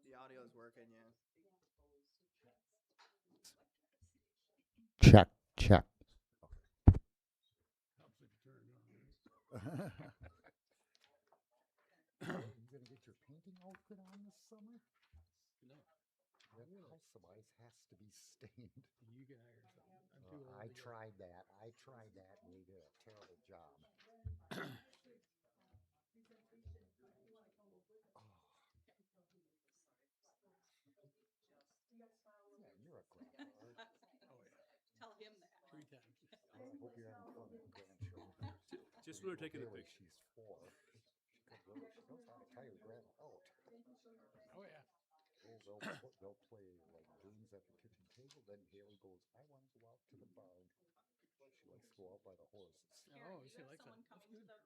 The audio's working, yeah. Check, check. Helps if you turn it on. You gonna get your painting outfit on this summer? No, That house of ice has to be stained. you can hire someone. I'm too old. I to go. tried that. And they did a terrible job. Yeah, you're a grandpa. Oh yeah, Tell him that. 3 times. I hope you're having fun with the grandchildren. Just when we're taking a Bailey, picture. she's 4. She comes over. She knows how to tire grandma out. Oh yeah. They'll play like games at the kitchen table. Then Haley goes, "I want to go out to the barn." She likes to go out by the horses. Oh, she likes that. Someone coming to the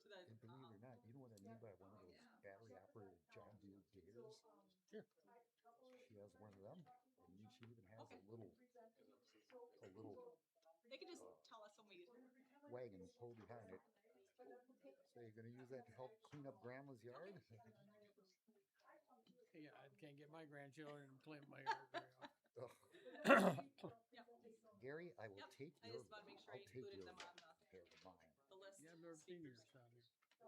And believe it or not, you know what I mean by one of those battery-operated John Deere gators? Sure. She has one of them, and she even has a little They can just tell us when we wagon pulled behind it. So you're gonna use that to help clean up Grandma's yard? Yeah, I can't get my grandchildren to clean my yard very often. Gary, I will take I your. just want to make sure I'll I take included your them on hair of mine. the list. Yeah, I've never seen yours down here.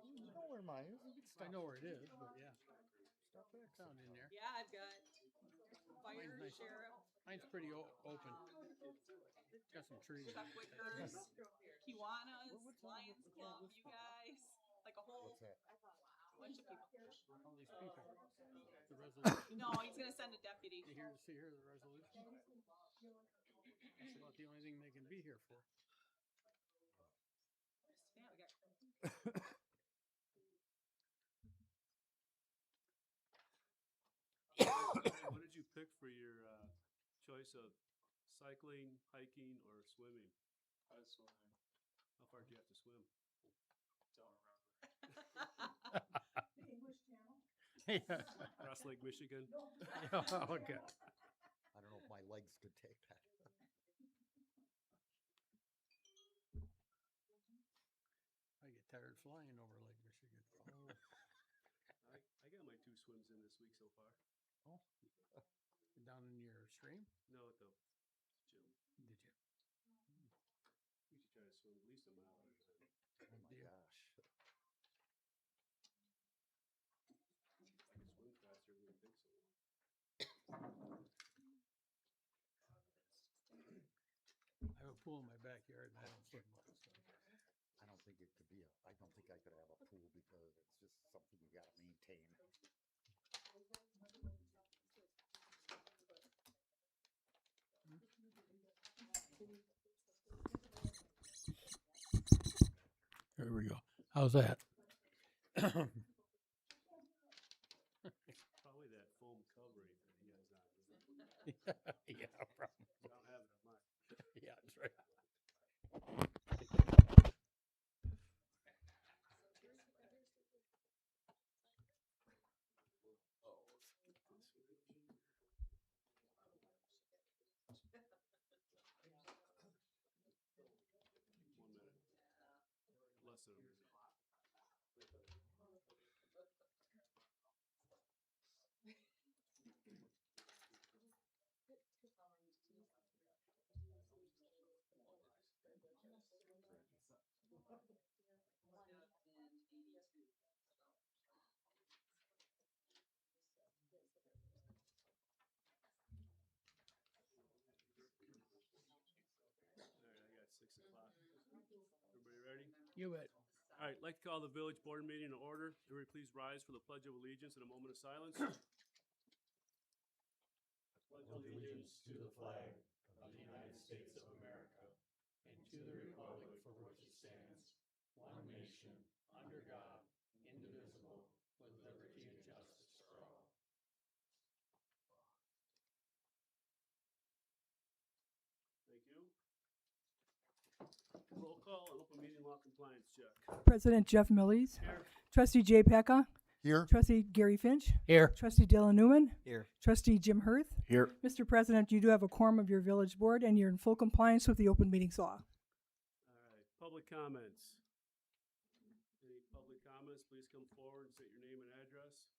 You know where mine is. You can I stop. know where it is, but yeah, Stop there. found in there. Yeah, I've got fire, Mine's nice. sheriff, Mine's pretty open. Got some trees. Chuck Wickers, Kiwanis, What's that? Lions Club, you guys, like a whole What's that? bunch of people. All these people. The resolution. No, he's gonna send a deputy. You hear the resolution? That's about the only thing they can be here for. Yeah, we got. What did you pick for your choice of cycling, hiking, or swimming? I was swimming. How far do you have to swim? Don't remember. The English Channel. Yeah. Cross Lake, Michigan. Oh, okay. I don't know if my legs could take that. I get tired flying over Lake Michigan. Oh, I got my 2 swims in this week so far. oh. Down in your stream? No, at the gym. Did you? We should try to swim at least a mile at a time. Oh my Yeah. gosh. If I could swim faster, it wouldn't take so long. I have a pool in my backyard and I don't swim much. So. I don't think it could be I don't think I could have a pool because it's just something you gotta maintain. There we go. How's that? Probably that foam covering that he has on, isn't it? Yeah, probably. I don't have it on mine. Yeah, that's right. Less than a minute. All right, I got 6 o'clock. Everybody ready? You bet. All right, I'd like to call the village board meeting to order. Everybody please rise for the Pledge of Allegiance in a moment of silence. Pledge allegiance to the flag of the United States of America and to the republic for which it stands, one nation, under God, indivisible, with liberty and justice for all. Thank you. Roll call and open meeting law compliance check. President Jeff Millies. Here. Trustee Jay Pecca. Here. Trustee Gary Finch. Here. Trustee Dylan Newman. Here. Trustee Jim Hirth. Here. Mr. President, you do have a quorum of your village board and you're in full compliance with the open meetings law. All right, public comments. Any public comments, please come forward and state your name and address.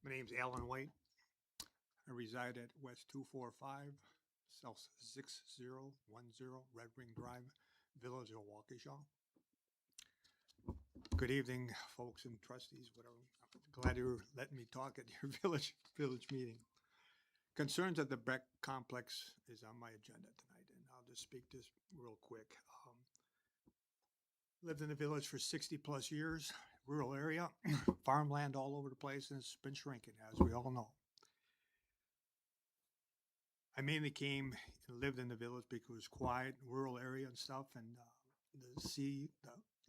My name's Alan White. I reside at West 245, South 6010 Red Wing Drive, Village of Waukesha. Good evening, folks and trustees, whatever. I'm glad you're letting me talk at your village meeting. Concerns at the Breck complex is on my agenda tonight, and I'll just speak this real quick. Lived in the village for 60 plus years, rural area, farmland all over the place, and it's been shrinking, as we all know. I mainly came and lived in the village because it was quiet, rural area and stuff, and the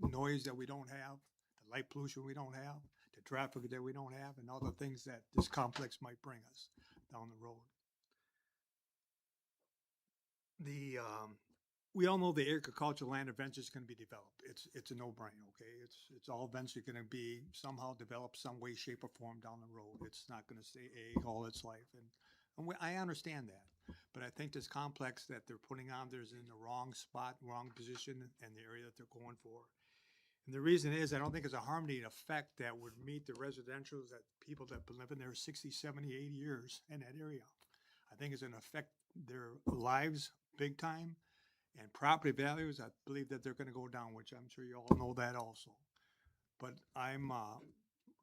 noise that we don't have, the light pollution we don't have, the traffic that we don't have, and all the things that this complex might bring us down the road. We all know the agricultural land eventually is going to be developed. It's a no-brainer, okay? It's all eventually going to be somehow developed some way, shape, or form down the road. It's not going to stay ag all its life, and I understand that. But I think this complex that they're putting on there is in the wrong spot, wrong position, and the area that they're going for. And the reason is I don't think it's a harmony effect that would meet the residentials that people that have been living there 60, 70, 80 years in that area. I think it's going to affect their lives big time. And property values, I believe that they're going to go down, which I'm sure you all know that also. But I'm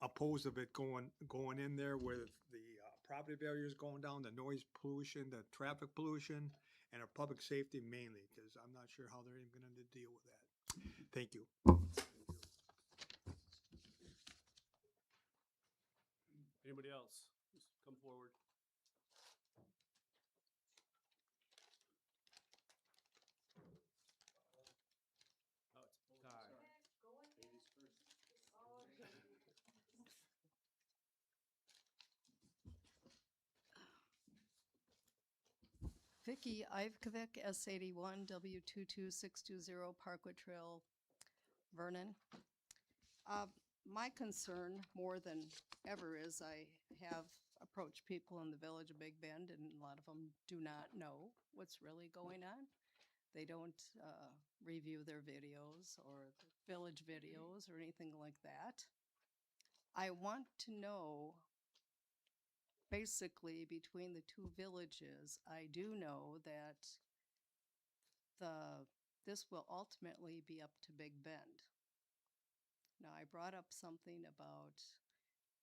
opposed of it going in there where the property value is going down, the noise pollution, the traffic pollution, and our public safety mainly, because I'm not sure how they're even going to deal with that. Thank you. Anybody else? Just come forward. Oh, it's time. Ladies first. Vicky Ivkovic, S81 W22620 Parkwood Trail, Vernon. My concern more than ever is I have approached people in the village of Big Bend, and a lot of them do not know what's really going on. They don't review their videos or the village videos or anything like that. I want to know, basically, between the two villages, I do know that this will ultimately be up to Big Bend. Now, I brought up something about,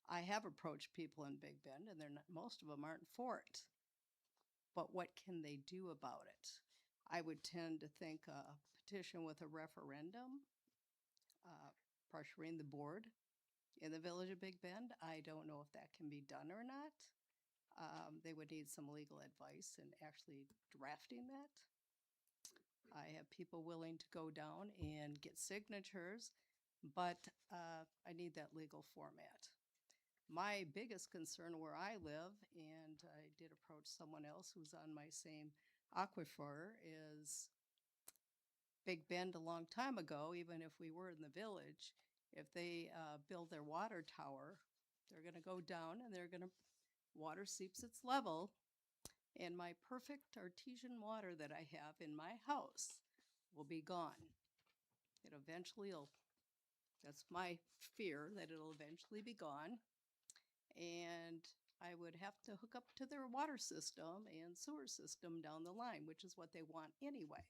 I have approached people in Big Bend, and most of them aren't for it. But what can they do about it? I would tend to think a petition with a referendum, pressuring the board in the village of Big Bend. I don't know if that can be done or not. They would need some legal advice in actually drafting that. I have people willing to go down and get signatures, but I need that legal format. My biggest concern where I live, and I did approach someone else who's on my same aquifer, is Big Bend a long time ago, even if we were in the village, if they build their water tower, they're going to go down and they're going to, water seeps its level, and my perfect artesian water that I have in my house will be gone. It eventually will, that's my fear, that it'll eventually be gone. And I would have to hook up to their water system and sewer system down the line, which is what they want anyway.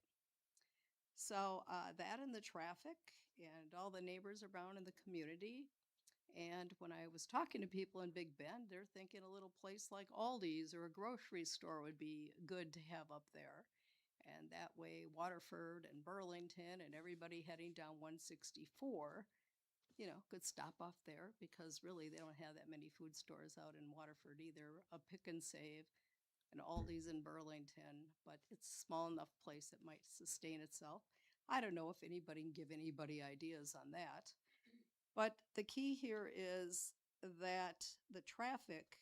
So that and the traffic and all the neighbors around in the community. And when I was talking to people in Big Bend, they're thinking a little place like Aldi's or a grocery store would be good to have up there. And that way Waterford and Burlington and everybody heading down 164, could stop off there, because really they don't have that many food stores out in Waterford either. A Pick and Save and Aldi's in Burlington, but it's a small enough place that might sustain itself. I don't know if anybody can give anybody ideas on that. But the key here is that the traffic,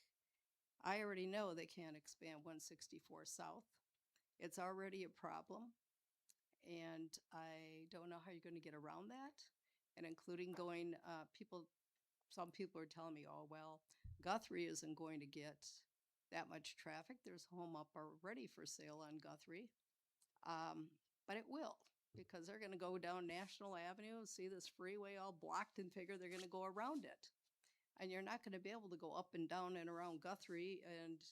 I already know they can't expand 164 south. It's already a problem. And I don't know how you're going to get around that. And including going, some people are telling me, oh, well, Guthrie isn't going to get that much traffic. There's a home up already for sale on Guthrie. But it will, because they're going to go down National Avenue and see this freeway all blocked and figure they're going to go around it. And you're not going to be able to go up and down and around Guthrie, and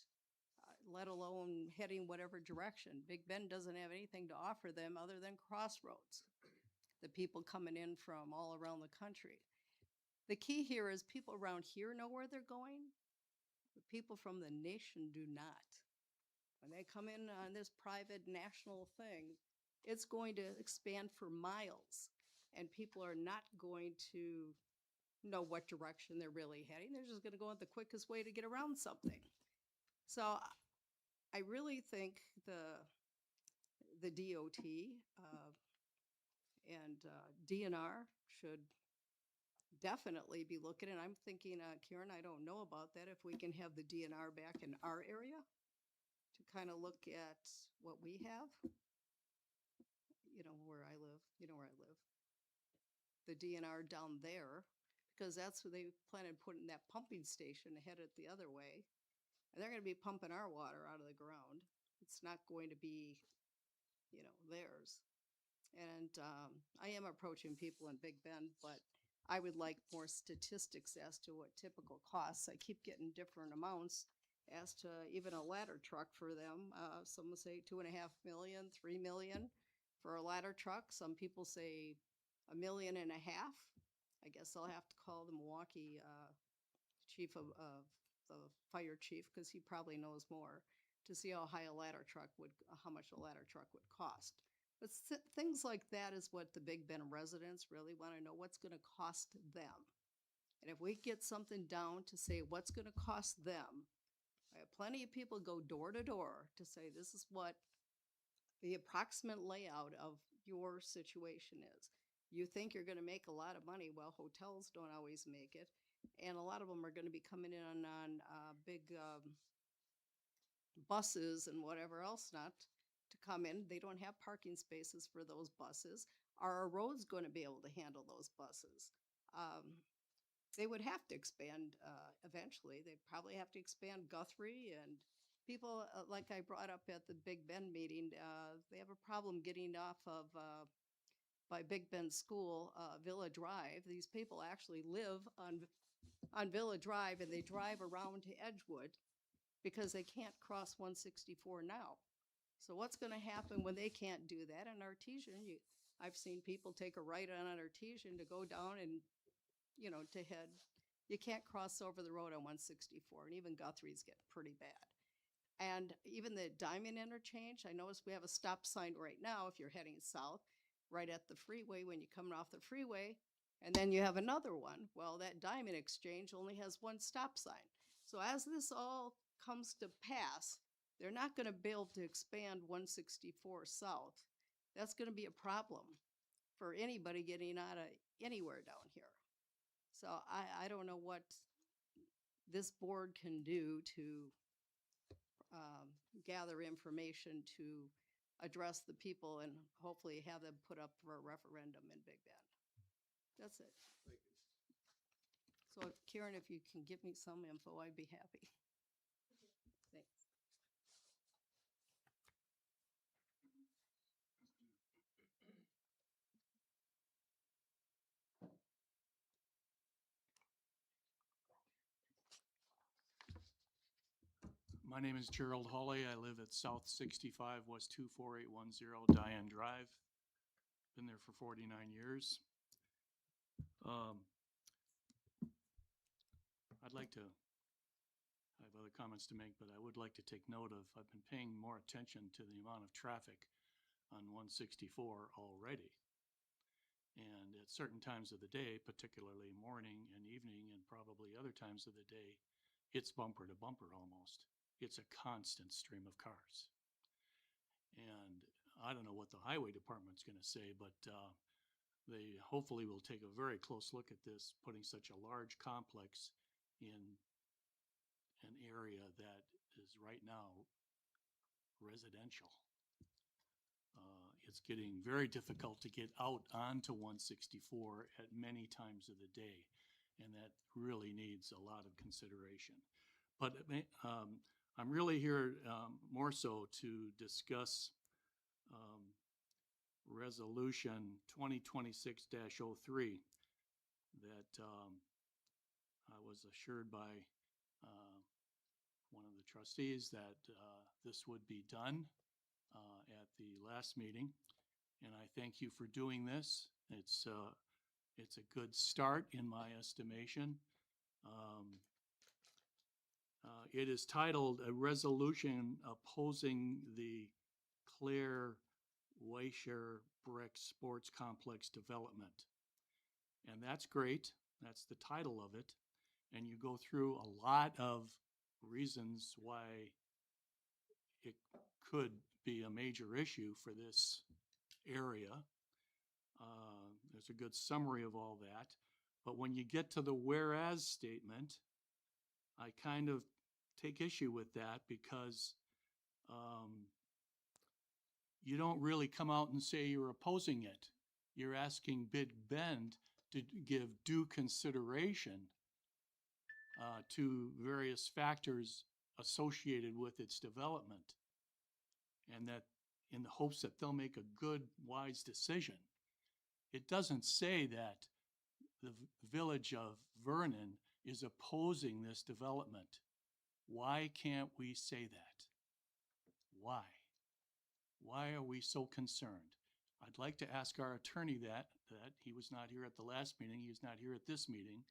let alone heading whatever direction. Big Bend doesn't have anything to offer them other than crossroads. The people coming in from all around the country. The key here is people around here know where they're going. The people from the nation do not. When they come in on this private national thing, it's going to expand for miles, and people are not going to know what direction they're really heading. They're just going to go the quickest way to get around something. So I really think the DOT and DNR should definitely be looking, and I'm thinking, Karen, I don't know about that, if we can have the DNR back in our area to kind of look at what we have. Where I live, where I live. The DNR down there, because that's where they plan on putting that pumping station, headed the other way. And they're going to be pumping our water out of the ground. It's not going to be, theirs. And I am approaching people in Big Bend, but I would like more statistics as to what typical costs. I keep getting different amounts as to even a ladder truck for them. Some will say 2.5 million, 3 million for a ladder truck. Some people say $1.5 million. I guess I'll have to call the Milwaukee chief of the fire chief, because he probably knows more, to see how much a ladder truck would cost. But things like that is what the Big Bend residents really want to know, what's going to cost them. And if we get something down to say what's going to cost them, I have plenty of people go door to door to say this is what the approximate layout of your situation is. You think you're going to make a lot of money. Well, hotels don't always make it. And a lot of them are going to be coming in on big buses and whatever else not to come in. They don't have parking spaces for those buses. Are our roads going to be able to handle those buses? They would have to expand eventually. They'd probably have to expand Guthrie, and people, like I brought up at the Big Bend meeting, they have a problem getting off of by Big Bend School, Villa Drive. These people actually live on Villa Drive, and they drive around to Edgewood because they can't cross 164 now. So what's going to happen when they can't do that? In Artesian, I've seen people take a right on an Artesian to go down and, to head. You can't cross over the road on 164, and even Guthrie's getting pretty bad. And even the Diamond interchange, I noticed we have a stop sign right now if you're heading south, right at the freeway when you're coming off the freeway, and then you have another one. Well, that Diamond exchange only has one stop sign. So as this all comes to pass, they're not going to be able to expand 164 south. That's going to be a problem for anybody getting out of anywhere down here. So I don't know what this board can do to gather information to address the people and hopefully have them put up for a referendum in Big Bend. That's it. So Karen, if you can give me some info, I'd be happy. Thanks. My name is Gerald Hawley. I live at South 65 West 24810 Diane Drive. Been there for 49 years. I'd like to, I have other comments to make, but I would like to take note of, I've been paying more attention to the amount of traffic on 164 already. And at certain times of the day, particularly morning and evening and probably other times of the day, it's bumper to bumper almost. It's a constant stream of cars. And I don't know what the highway department's going to say, but they hopefully will take a very close look at this, putting such a large complex in an area that is right now residential. It's getting very difficult to get out onto 164 at many times of the day, and that really needs a lot of consideration. But I'm really here more so to discuss Resolution 2026-03 that I was assured by one of the trustees that this would be done at the last meeting, and I thank you for doing this. It's a good start in my estimation. It is titled a resolution opposing the Claire Weisher Brick Sports Complex development, and that's great. That's the title of it, and you go through a lot of reasons why it could be a major issue for this area. There's a good summary of all that. But when you get to the whereas statement, I kind of take issue with that because you don't really come out and say you're opposing it. You're asking Big Bend to give due consideration to various factors associated with its development, and that in the hopes that they'll make a good, wise decision. It doesn't say that the village of Vernon is opposing this development. Why can't we say that? Why? Why are we so concerned? I'd like to ask our attorney that he was not here at the last meeting, he is not here at this meeting,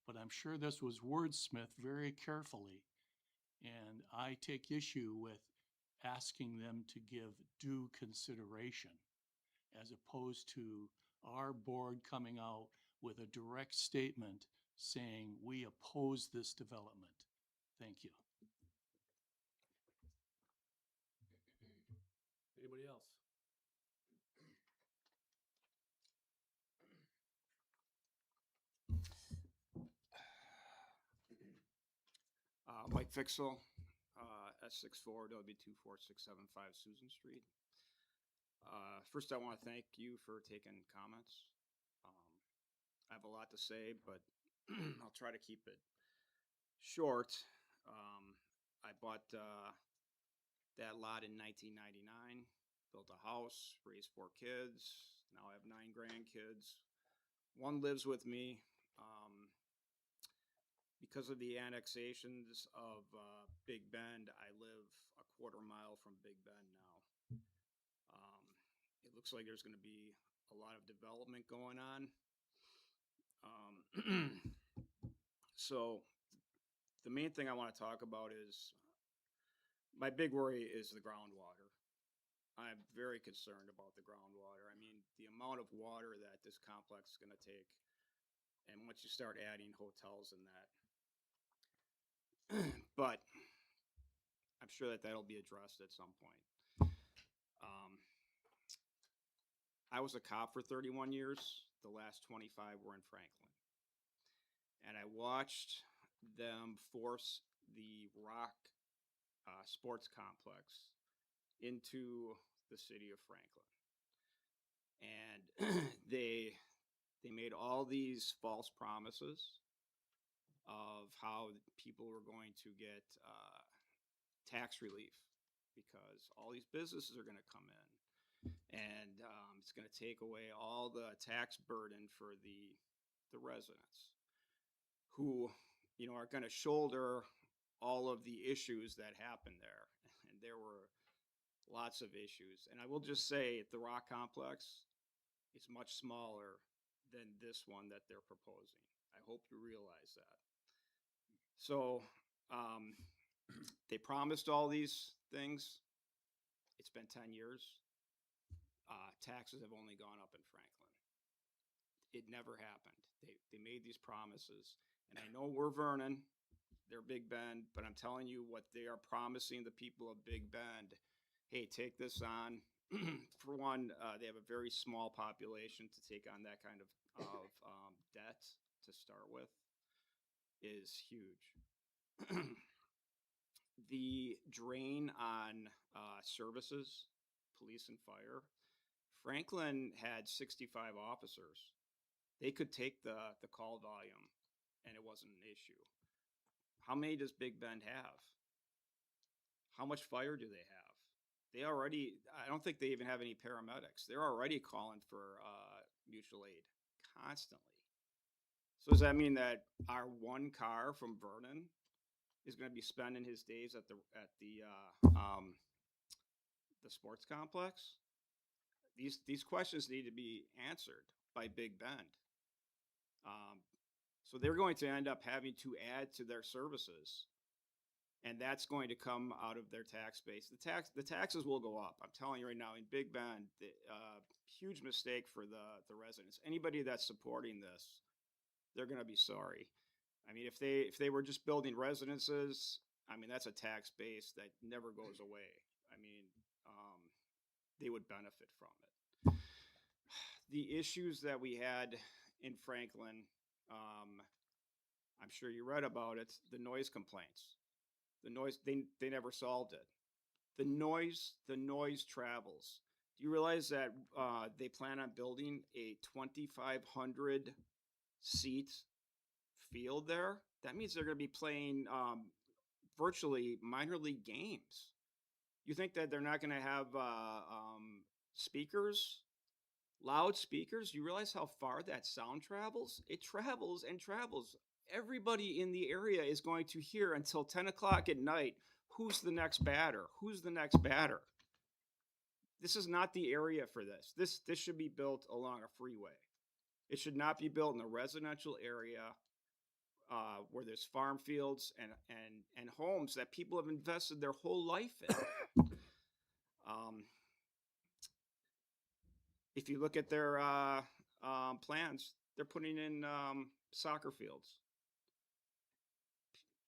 but I'm sure this was wordsmithed very carefully. And I take issue with asking them to give due consideration as opposed to our board coming out with a direct statement saying we oppose this development. Thank you. Anybody else? Mike Fixel, S64W24675 Susan Street. First, I want to thank you for taking comments. I have a lot to say, but I'll try to keep it short. I bought that lot in 1999, built a house, raised 4 kids. Now I have 9 grandkids. One lives with me. Because of the annexations of Big Bend, I live a quarter mile from Big Bend now. It looks like there's going to be a lot of development going on. So the main thing I want to talk about is my big worry is the groundwater. I'm very concerned about the groundwater. I mean, the amount of water that this complex is going to take, and once you start adding hotels in that. But I'm sure that that'll be addressed at some point. I was a cop for 31 years. The last 25 were in Franklin. And I watched them force the Rock sports complex into the city of Franklin. And they made all these false promises of how people were going to get tax relief because all these businesses are going to come in, and it's going to take away all the tax burden for the residents who, you know, are going to shoulder all of the issues that happened there. And there were lots of issues. And I will just say the Rock complex is much smaller than this one that they're proposing. I hope you realize that. So they promised all these things. It's been 10 years. taxes have only gone up in Franklin. It never happened. They made these promises, and I know we're Vernon, they're Big Bend, but I'm telling you what they are promising the people of Big Bend. Hey, take this on. For one, they have a very small population to take on that kind of debt to start with is huge. The drain on services, police and fire. Franklin had 65 officers. They could take the call volume, and it wasn't an issue. How many does Big Bend have? How much fire do they have? They already, I don't think they even have any paramedics. They're already calling for mutual aid constantly. So does that mean that our one car from Vernon is going to be spending his days at the sports complex? These questions need to be answered by Big Bend. So they're going to end up having to add to their services, and that's going to come out of their tax base. The taxes will go up. I'm telling you right now, in Big Bend, huge mistake for the residents. Anybody that's supporting this, they're going to be sorry. I mean, if they were just building residences, I mean, that's a tax base that never goes away. I mean, they would benefit from it. The issues that we had in Franklin, I'm sure you read about it, the noise complaints. The noise, they never solved it. The noise travels. Do you realize that they plan on building a 2,500 seat field there? That means they're going to be playing virtually minor league games. You think that they're not going to have speakers, loudspeakers? You realize how far that sound travels? It travels and travels. Everybody in the area is going to hear until 10 o'clock at night, who's the next batter? Who's the next batter? This is not the area for this. This should be built along a freeway. It should not be built in a residential area where there's farm fields and homes that people have invested their whole life in. If you look at their plans, they're putting in soccer fields.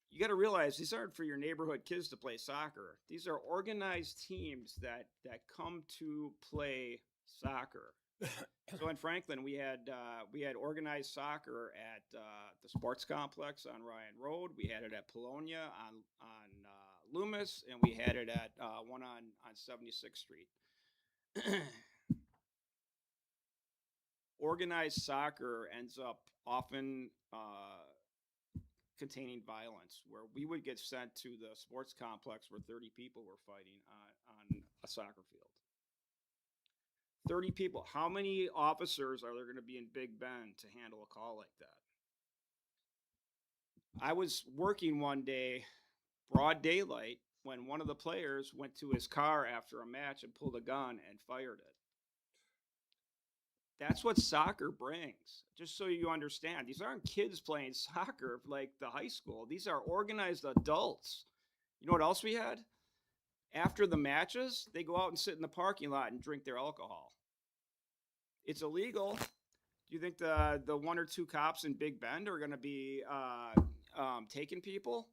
You got to realize these aren't for your neighborhood kids to play soccer. These are organized teams that come to play soccer. So in Franklin, we had organized soccer at the sports complex on Ryan Road. We had it at Polonia on Loomis, and we had it at one on 76th Street. Organized soccer ends up often containing violence, where we would get sent to the sports complex where 30 people were fighting on a soccer field. 30 people. How many officers are there going to be in Big Bend to handle a call like that? I was working one day, broad daylight, when one of the players went to his car after a match and pulled a gun and fired it. That's what soccer brings. Just so you understand, these aren't kids playing soccer like the high school. These are organized adults. You know what else we had? After the matches, they go out and sit in the parking lot and drink their alcohol. It's illegal. Do you think the one or two cops in Big Bend are going to be taking people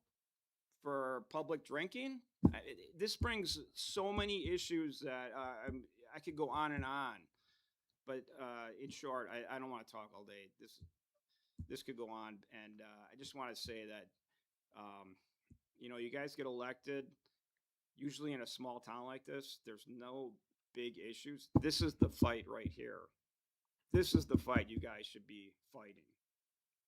for public drinking? This brings so many issues that I could go on and on. But in short, I don't want to talk all day. This could go on, and I just want to say that you guys get elected. Usually in a small town like this, there's no big issues. This is the fight right here. This is the fight you guys should be fighting.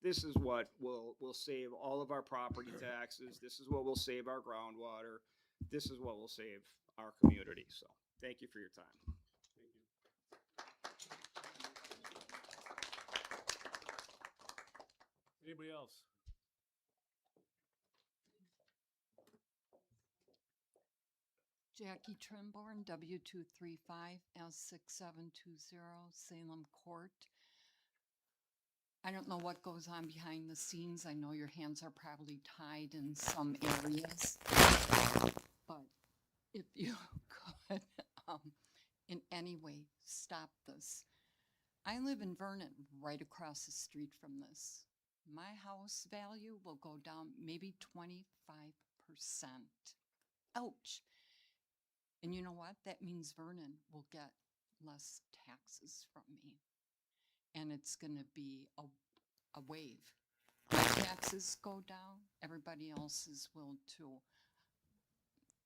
This is what will save all of our property taxes. This is what will save our groundwater. This is what will save our community. So thank you for your time. Anybody else? Jackie Trimborn, W235L6720, Salem Court. I don't know what goes on behind the scenes. I know your hands are probably tied in some areas. But if you could in any way stop this. I live in Vernon, right across the street from this. My house value will go down maybe 25%. Ouch. And you know what? That means Vernon will get less taxes from me. And it's going to be a wave. My taxes go down, everybody else's will too.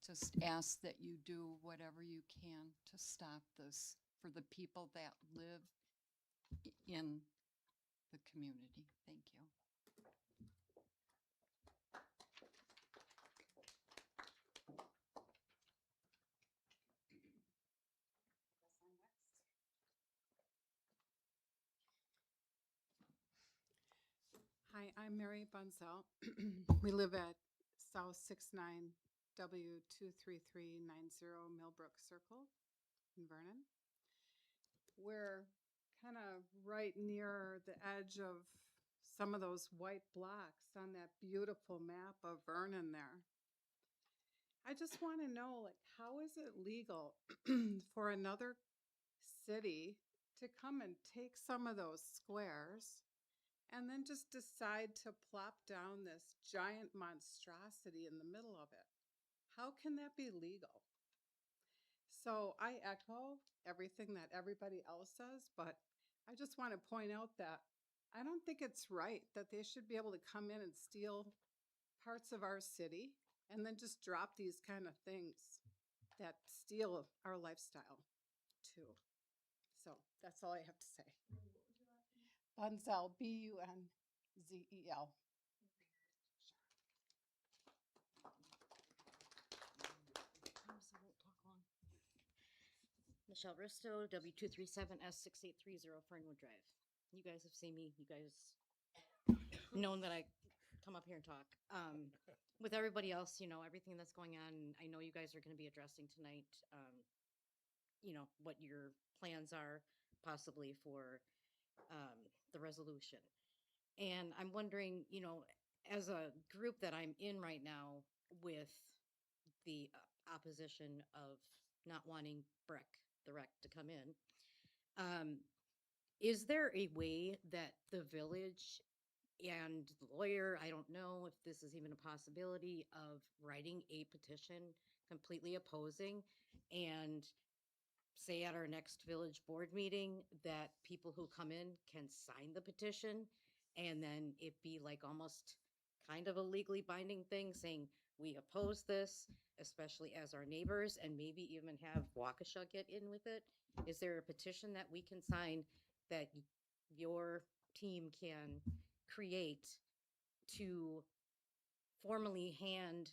Just ask that you do whatever you can to stop this for the people that live in the community. Thank you. Hi, I'm Mary Bunzel. We live at South 69 W23390 Millbrook Circle in Vernon. We're kind of right near the edge of some of those white blocks on that beautiful map of Vernon there. I just want to know, like, how is it legal for another city to come and take some of those squares and then just decide to plop down this giant monstrosity in the middle of it? How can that be legal? So I echo everything that everybody else says, but I just want to point out that I don't think it's right that they should be able to come in and steal parts of our city and then just drop these kind of things that steal our lifestyle too. So that's all I have to say. Bunzel, Bunzel. Michelle Risto, W237S6830 Fernwood Drive. You guys have seen me. You guys known that I come up here and talk. With everybody else, you know, everything that's going on, I know you guys are going to be addressing tonight, you know, what your plans are possibly for the resolution. And I'm wondering, you know, as a group that I'm in right now with the opposition of not wanting the rec to come in, is there a way that the village and the lawyer, I don't know if this is even a possibility, of writing a petition completely opposing, and say at our next village board meeting that people who come in can sign the petition, and then it be like almost kind of a legally binding thing saying we oppose this, especially as our neighbors, and maybe even have Waukesha get in with it? Is there a petition that we can sign that your team can create to formally hand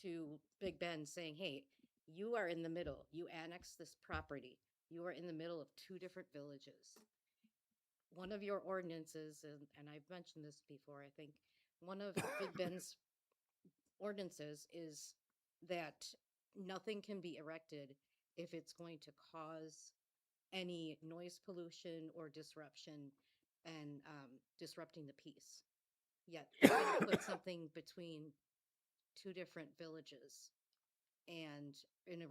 to Big Ben saying, hey, you are in the middle, you annex this property, you are in the middle of two different villages. One of your ordinances, and I've mentioned this before, I think, one of Big Ben's ordinances is that nothing can be erected if it's going to cause any noise pollution or disruption and disrupting the peace. Yet put something between two different villages and in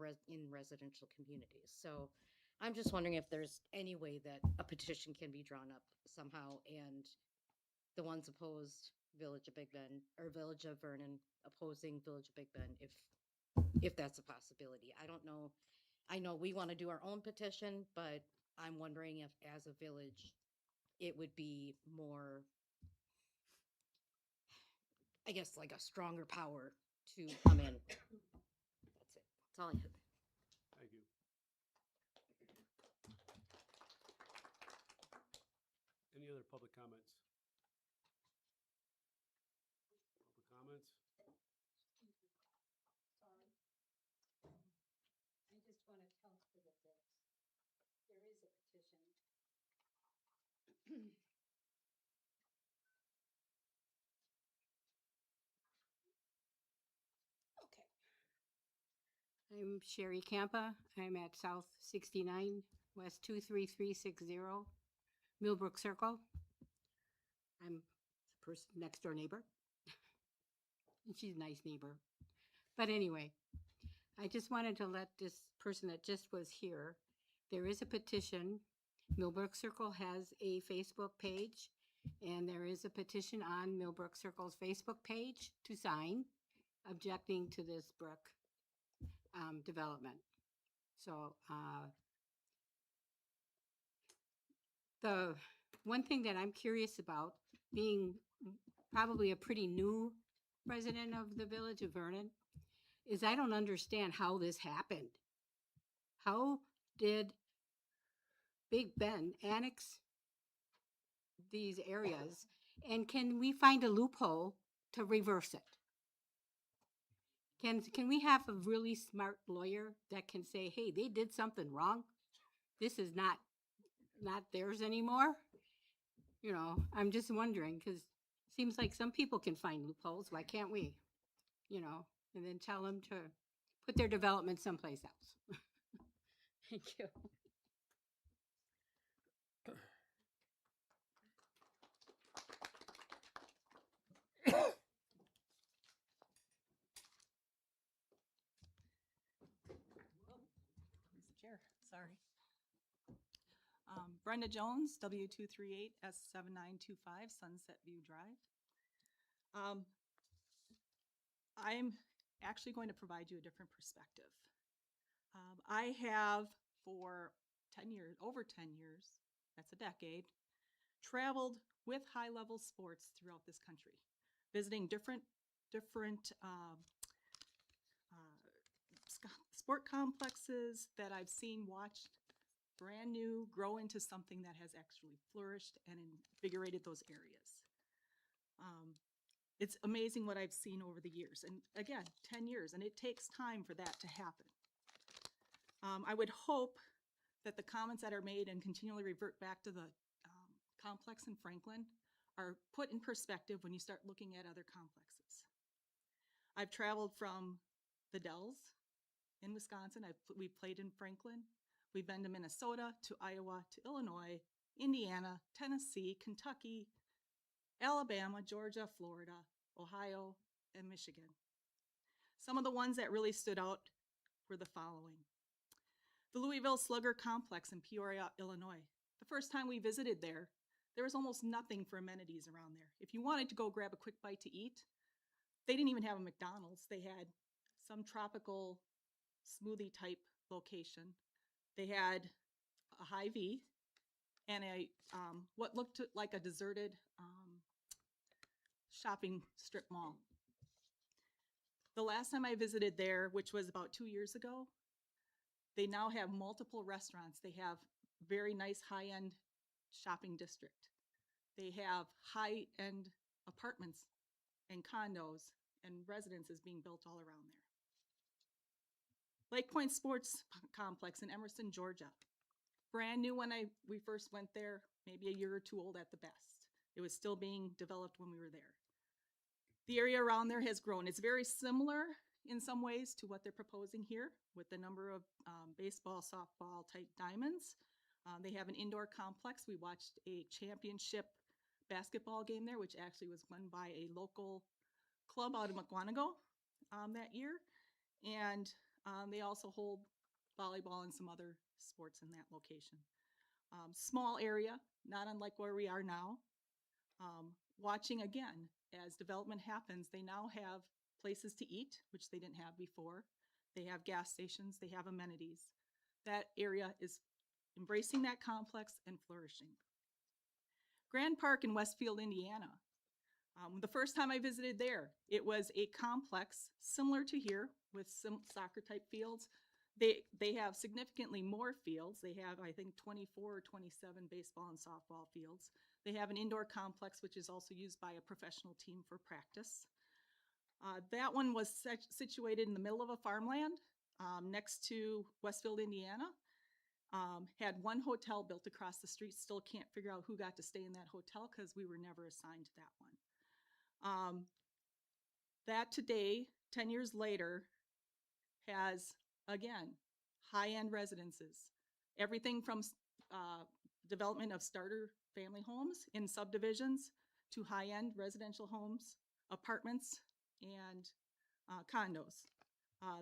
residential communities. So I'm just wondering if there's any way that a petition can be drawn up somehow, and the ones opposed, Village of Big Ben, or Village of Vernon opposing Village of Big Ben, if that's a possibility. I don't know. I know we want to do our own petition, but I'm wondering if as a village it would be more, I guess, like a stronger power to come in. That's it. That's all I have. Thank you. Any other public comments? Public comments? Sorry. I just want to tell for the books. There is a petition. Okay. I'm Sherry Campa. I'm at South 69 West 23360 Millbrook Circle. I'm the person next door neighbor. And she's a nice neighbor. But anyway, I just wanted to let this person that just was here there is a petition. Millbrook Circle has a Facebook page, and there is a petition on Millbrook Circle's Facebook page to sign, objecting to this brick development. So the one thing that I'm curious about, being probably a pretty new resident of the village of Vernon, is I don't understand how this happened. How did Big Ben annex these areas, and can we find a loophole to reverse it? Can we have a really smart lawyer that can say, hey, they did something wrong? This is not theirs anymore? You know, I'm just wondering, because it seems like some people can find loopholes. Why can't we? You know, and then tell them to put their development someplace else. Thank you. Where's the chair? Sorry. Brenda Jones, W238S7925, Sunset View Drive. I'm actually going to provide you a different perspective. I have for 10 years, over 10 years, that's a decade, traveled with high-level sports throughout this country, visiting different sport complexes that I've seen watched brand new grow into something that has actually flourished and invigorated those areas. It's amazing what I've seen over the years. And again, 10 years, and it takes time for that to happen. I would hope that the comments that are made and continually revert back to the complex in Franklin are put in perspective when you start looking at other complexes. I've traveled from the Dells in Wisconsin. We've played in Franklin. We've been to Minnesota, to Iowa, to Illinois, Indiana, Tennessee, Kentucky, Alabama, Georgia, Florida, Ohio, and Michigan. Some of the ones that really stood out were the following. The Louisville Slugger Complex in Peoria, Illinois. The first time we visited there was almost nothing for amenities around there. If you wanted to go grab a quick bite to eat, they didn't even have a McDonald's. They had some tropical smoothie type location. They had a Hy-Vee and a what looked like a deserted shopping strip mall. The last time I visited there, which was about 2 years ago, they now have multiple restaurants. They have very nice high-end shopping district. They have high-end apartments and condos and residences being built all around there. Lake Point Sports Complex in Emerson, Georgia. Brand new when we first went there, maybe a year or two old at the best. It was still being developed when we were there. The area around there has grown. It's very similar in some ways to what they're proposing here with the number of baseball, softball type diamonds. They have an indoor complex. We watched a championship basketball game there, which actually was won by a local club out of McWanago that year. And they also hold volleyball and some other sports in that location. Small area, not unlike where we are now. Watching again, as development happens, they now have places to eat, which they didn't have before. They have gas stations, they have amenities. That area is embracing that complex and flourishing. Grand Park in Westfield, Indiana. The first time I visited there, it was a complex similar to here with some soccer type fields. They have significantly more fields. They have, I think, 24 or 27 baseball and softball fields. They have an indoor complex, which is also used by a professional team for practice. That one was situated in the middle of a farmland next to Westfield, Indiana. Had one hotel built across the street. Still can't figure out who got to stay in that hotel because we were never assigned to that one. That today, 10 years later, has, again, high-end residences. Everything from development of starter family homes in subdivisions to high-end residential homes, apartments, and condos.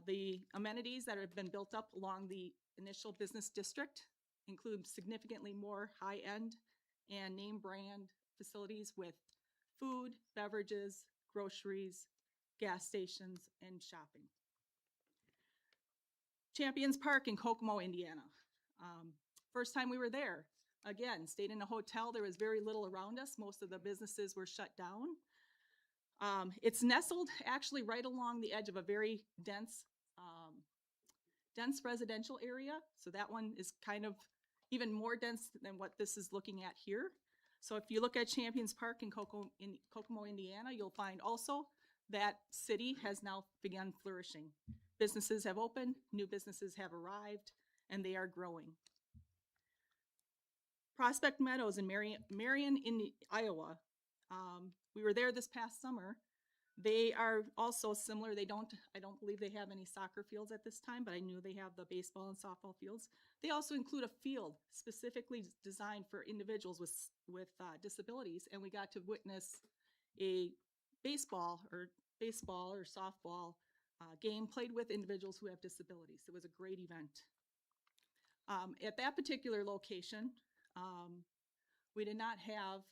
The amenities that have been built up along the initial business district include significantly more high-end and name brand facilities with food, beverages, groceries, gas stations, and shopping. Champions Park in Kokomo, Indiana. First time we were there, again, stayed in a hotel. There was very little around us. Most of the businesses were shut down. It's nestled actually right along the edge of a very dense residential area. So that one is kind of even more dense than what this is looking at here. So if you look at Champions Park in Kokomo, Indiana, you'll find also that city has now begun flourishing. Businesses have opened, new businesses have arrived, and they are growing. Prospect Meadows in Marion, Iowa. We were there this past summer. They are also similar. I don't believe they have any soccer fields at this time, but I knew they have the baseball and softball fields. They also include a field specifically designed for individuals with disabilities, and we got to witness a baseball or softball game played with individuals who have disabilities. It was a great event. At that particular location, we did not have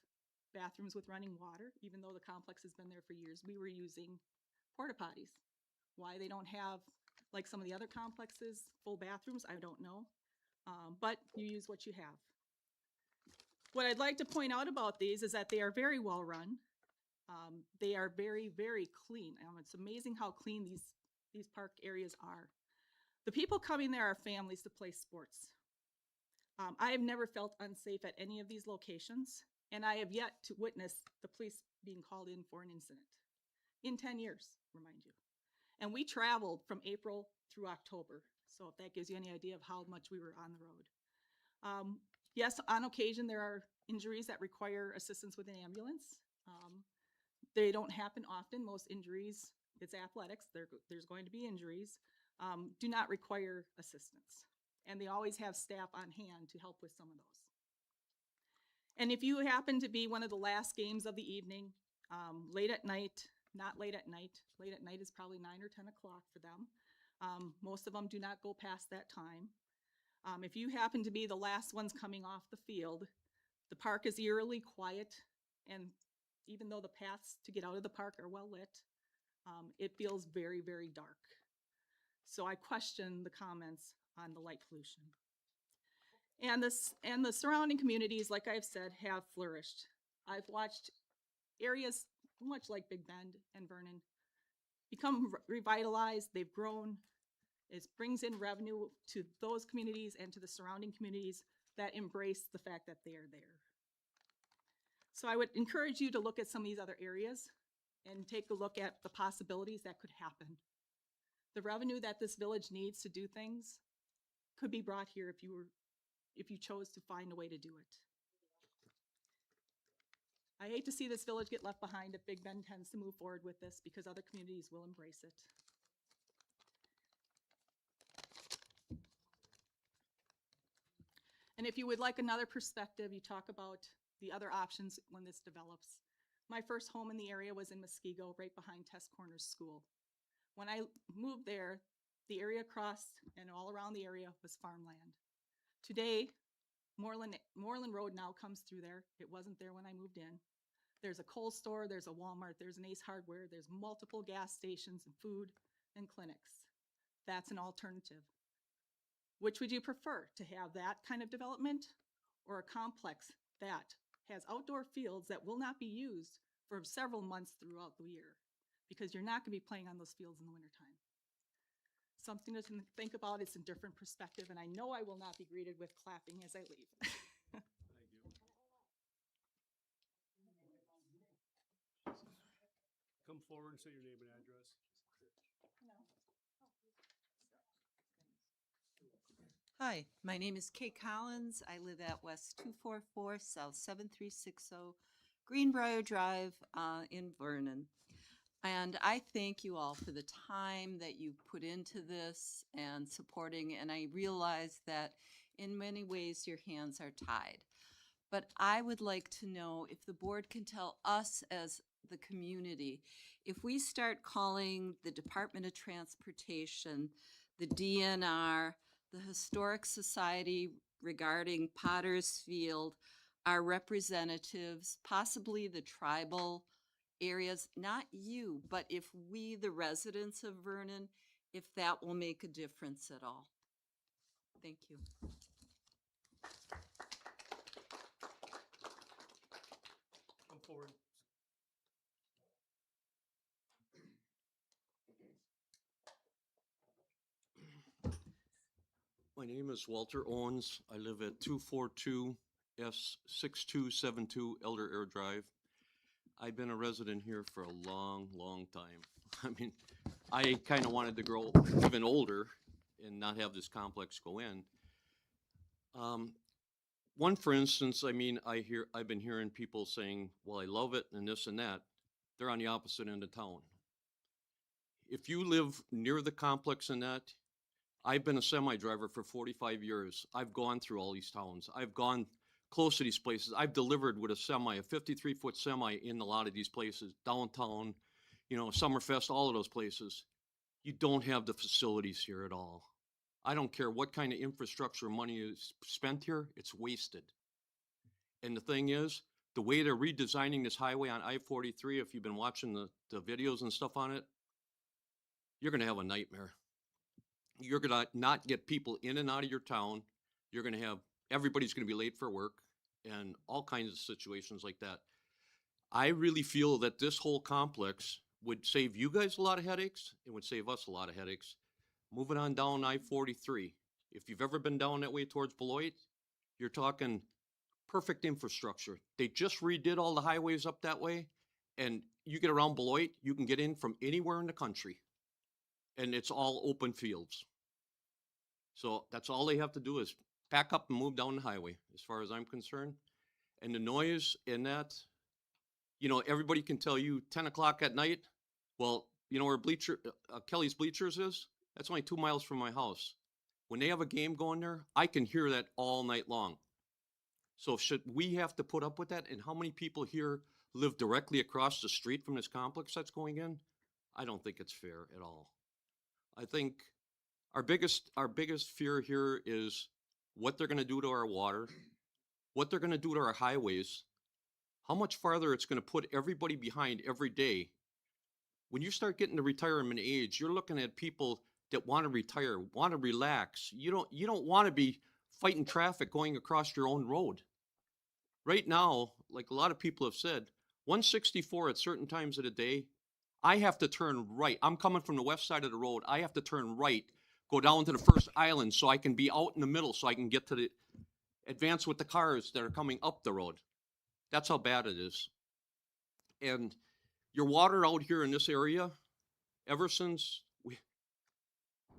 bathrooms with running water, even though the complex has been there for years. We were using porta potties. Why they don't have, like some of the other complexes, full bathrooms, I don't know. But you use what you have. What I'd like to point out about these is that they are very well run. They are very, very clean. It's amazing how clean these park areas are. The people coming there are families to play sports. I have never felt unsafe at any of these locations, and I have yet to witness the police being called in for an incident. In 10 years, remind you. And we traveled from April through October, so if that gives you any idea of how much we were on the road. Yes, on occasion there are injuries that require assistance with an ambulance. They don't happen often. Most injuries, it's athletics, there's going to be injuries, do not require assistance. And they always have staff on hand to help with some of those. And if you happen to be one of the last games of the evening, late at night, not late at night is probably 9 or 10 o'clock for them. Most of them do not go past that time. If you happen to be the last ones coming off the field, the park is eerily quiet, and even though the paths to get out of the park are well lit, it feels very, very dark. So I question the comments on the light pollution. And the surrounding communities, like I've said, have flourished. I've watched areas much like Big Bend and Vernon become revitalized. They've grown. It brings in revenue to those communities and to the surrounding communities that embrace the fact that they are there. So I would encourage you to look at some of these other areas and take a look at the possibilities that could happen. The revenue that this village needs to do things could be brought here if you chose to find a way to do it. I hate to see this village get left behind if Big Bend tends to move forward with this, because other communities will embrace it. And if you would like another perspective, you talk about the other options when this develops. My first home in the area was in Muskego, right behind Test Corners School. When I moved there, the area across and all around the area was farmland. Today, Moreland Road now comes through there. It wasn't there when I moved in. There's a Kohl's store, there's a Walmart, there's an Ace Hardware, there's multiple gas stations and food and clinics. That's an alternative. Which would you prefer, to have that kind of development or a complex that has outdoor fields that will not be used for several months throughout the year, because you're not going to be playing on those fields in the wintertime? Something to think about. It's a different perspective, and I know I will not be greeted with clapping as I leave. Thank you. Come forward and say your name and address. Hi, my name is Kay Collins. I live at West 244 South 7360 Greenbrier Drive in Vernon. And I thank you all for the time that you put into this and supporting, and I realize that in many ways your hands are tied. But I would like to know if the board can tell us as the community, if we start calling the Department of Transportation, the DNR, the Historic Society regarding Potter's Field, our representatives, possibly the tribal areas, not you, but if we, the residents of Vernon, if that will make a difference at all. Thank you. Come forward. My name is Walter Owens. I live at 242 S 6272 Elder Air Drive. I've been a resident here for a long, long time. I mean, I kind of wanted to grow even older and not have this complex go in. One, for instance, I mean, I've been hearing people saying, well, I love it and this and that. They're on the opposite end of town. If you live near the complex and that, I've been a semi driver for 45 years. I've gone through all these towns. I've gone close to these places. I've delivered with a semi, a 53-foot semi in a lot of these places, downtown, you know, Summerfest, all of those places. You don't have the facilities here at all. I don't care what kind of infrastructure money is spent here, it's wasted. And the thing is, the way they're redesigning this highway on I-43, if you've been watching the videos and stuff on it, you're gonna have a nightmare. You're gonna not get people in and out of your town. You're gonna have, everybody's gonna be late for work and all kinds of situations like that. I really feel that this whole complex would save you guys a lot of headaches. It would save us a lot of headaches. Moving on down I-43. If you've ever been down that way towards Beloit, you're talking perfect infrastructure. They just redid all the highways up that way, and you get around Beloit, you can get in from anywhere in the country. And it's all open fields. So that's all they have to do is pack up and move down the highway, as far as I'm concerned. And the noise in that, you know, everybody can tell you 10 o'clock at night. Well, you know where Kelly's Bleachers is? That's only 2 miles from my house. When they have a game going there, I can hear that all night long. So should we have to put up with that? And how many people here live directly across the street from this complex that's going in? I don't think it's fair at all. I think our biggest fear here is what they're going to do to our water, what they're going to do to our highways, how much farther it's going to put everybody behind every day. When you start getting to retirement age, you're looking at people that want to retire, want to relax. You don't want to be fighting traffic going across your own road. Right now, like a lot of people have said, 164 at certain times of the day, I have to turn right. I'm coming from the west side of the road. I have to turn right, go down to the first island so I can be out in the middle so I can get to the advance with the cars that are coming up the road. That's how bad it is. And your water out here in this area, ever since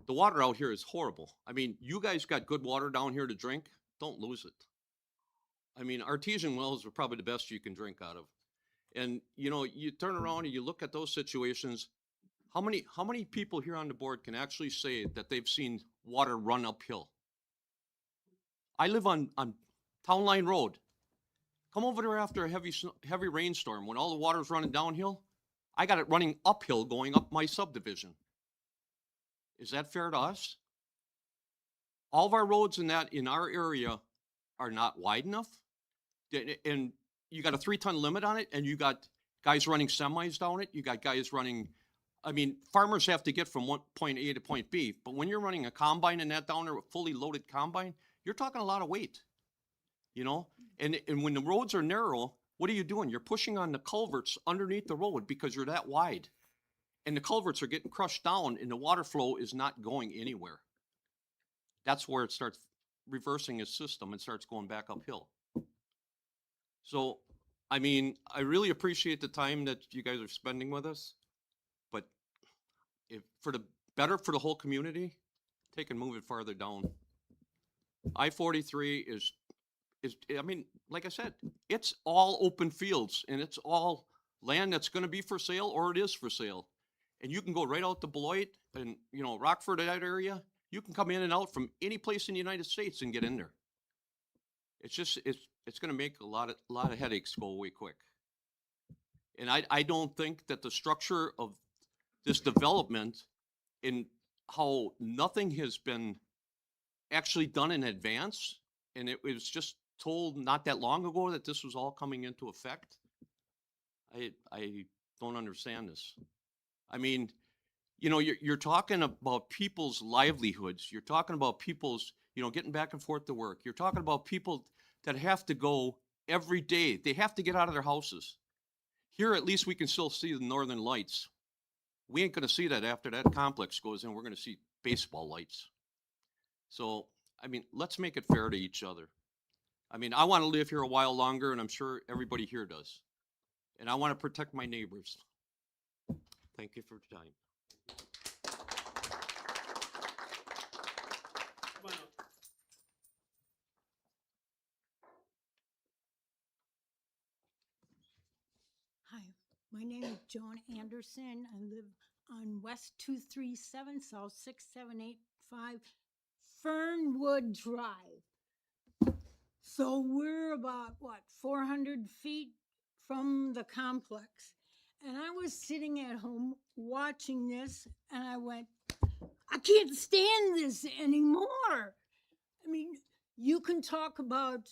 the water out here is horrible. I mean, you guys got good water down here to drink. Don't lose it. I mean, artesian wells are probably the best you can drink out of. And, you know, you turn around and you look at those situations. How many people here on the board can actually say that they've seen water run uphill? I live on Town Line Road. Come over there after a heavy rainstorm when all the water's running downhill. I got it running uphill going up my subdivision. Is that fair to us? All of our roads in our area are not wide enough. And you got a 3-ton limit on it, and you got guys running semis down it. You got guys running, I mean, farmers have to get from point A to point B, but when you're running a combine and that down there, a fully loaded combine, you're talking a lot of weight, you know? And when the roads are narrow, what are you doing? You're pushing on the culverts underneath the road because you're that wide. And the culverts are getting crushed down and the water flow is not going anywhere. That's where it starts reversing its system and starts going back uphill. So, I mean, I really appreciate the time that you guys are spending with us, but if for the better for the whole community, take and move it farther down. I-43 is, I mean, like I said, it's all open fields and it's all land that's going to be for sale or it is for sale. And you can go right out to Beloit and, you know, Rockford, that area. You can come in and out from any place in the United States and get in there. It's just, it's going to make a lot of headaches go away quick. And I don't think that the structure of this development and how nothing has been actually done in advance and it was just told not that long ago that this was all coming into effect. I don't understand this. I mean, you know, you're talking about people's livelihoods. You're talking about people's, you know, getting back and forth to work. You're talking about people that have to go every day. They have to get out of their houses. Here, at least we can still see the northern lights. We ain't going to see that after that complex goes in. We're going to see baseball lights. So, I mean, let's make it fair to each other. I mean, I want to live here a while longer, and I'm sure everybody here does. And I want to protect my neighbors. Thank you for your time. Come on up. Hi, my name is Joan Anderson. I live on West 237, South 6785, Fernwood Drive. So we're about, 400 feet from the complex. And I was sitting at home watching this, and I went, I can't stand this anymore. I mean, you can talk about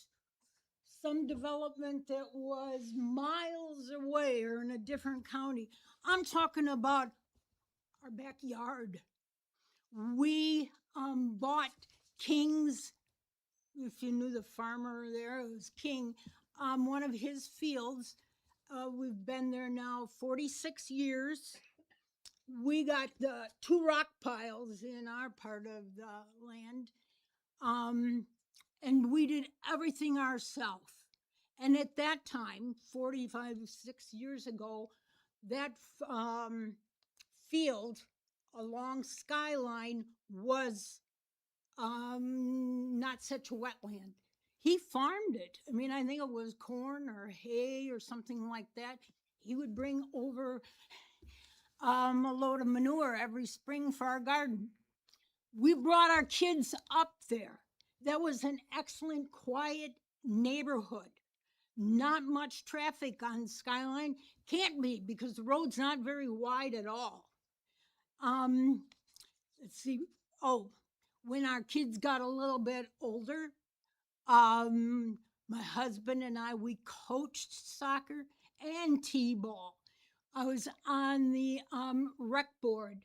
some development that was miles away or in a different county. I'm talking about our backyard. We bought King's, if you knew the farmer there, it was King, one of his fields. We've been there now 46 years. We got the 2 rock piles in our part of the land. And we did everything ourselves. And at that time, 6 years ago, that field along Skyline was not such a wetland. He farmed it. I mean, I think it was corn or hay or something like that. He would bring over a load of manure every spring for our garden. We brought our kids up there. That was an excellent, quiet neighborhood. Not much traffic on Skyline. Can't be because the road's not very wide at all. Let's see. Oh, when our kids got a little bit older, my husband and I, we coached soccer and t-ball. I was on the rec board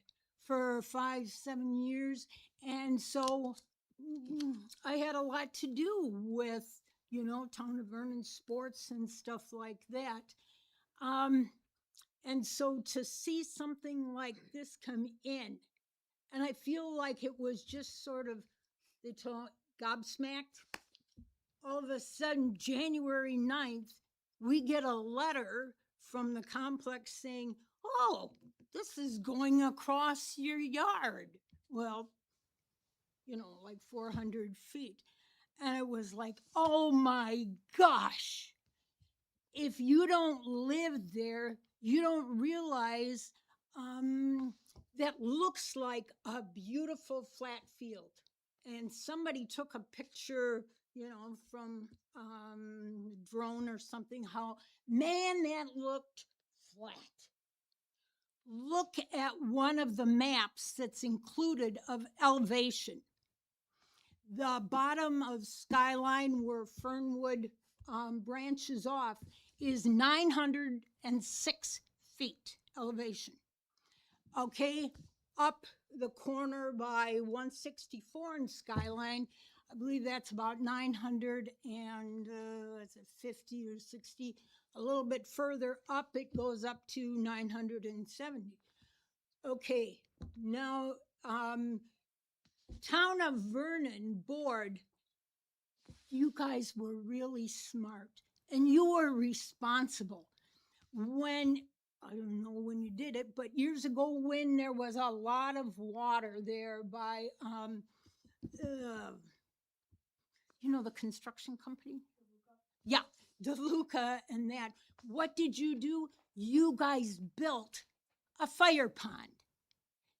for 5-7 years, and so I had a lot to do with, town of Vernon sports and stuff like that. And so to see something like this come in, and I feel like it was just sort of, they talk gobsmacked. All of a sudden, January 9th, we get a letter from the complex saying, oh, this is going across your yard. Well, like 400 feet. And it was like, oh my gosh. If you don't live there, you don't realize that looks like a beautiful flat field. And somebody took a picture, from drone or something, how, man, that looked flat. Look at one of the maps that's included of elevation. The bottom of Skyline where Fernwood branches off is 906 feet elevation. Okay, up the corner by 164 in Skyline, I believe that's about 950 or 60. A little bit further up, it goes up to 970. Okay, now Town of Vernon board, you guys were really smart and you were responsible. When, I don't know when you did it, but years ago when there was a lot of water there by, the construction company? Yeah, DeLuca and that. What did you do? You guys built a fire pond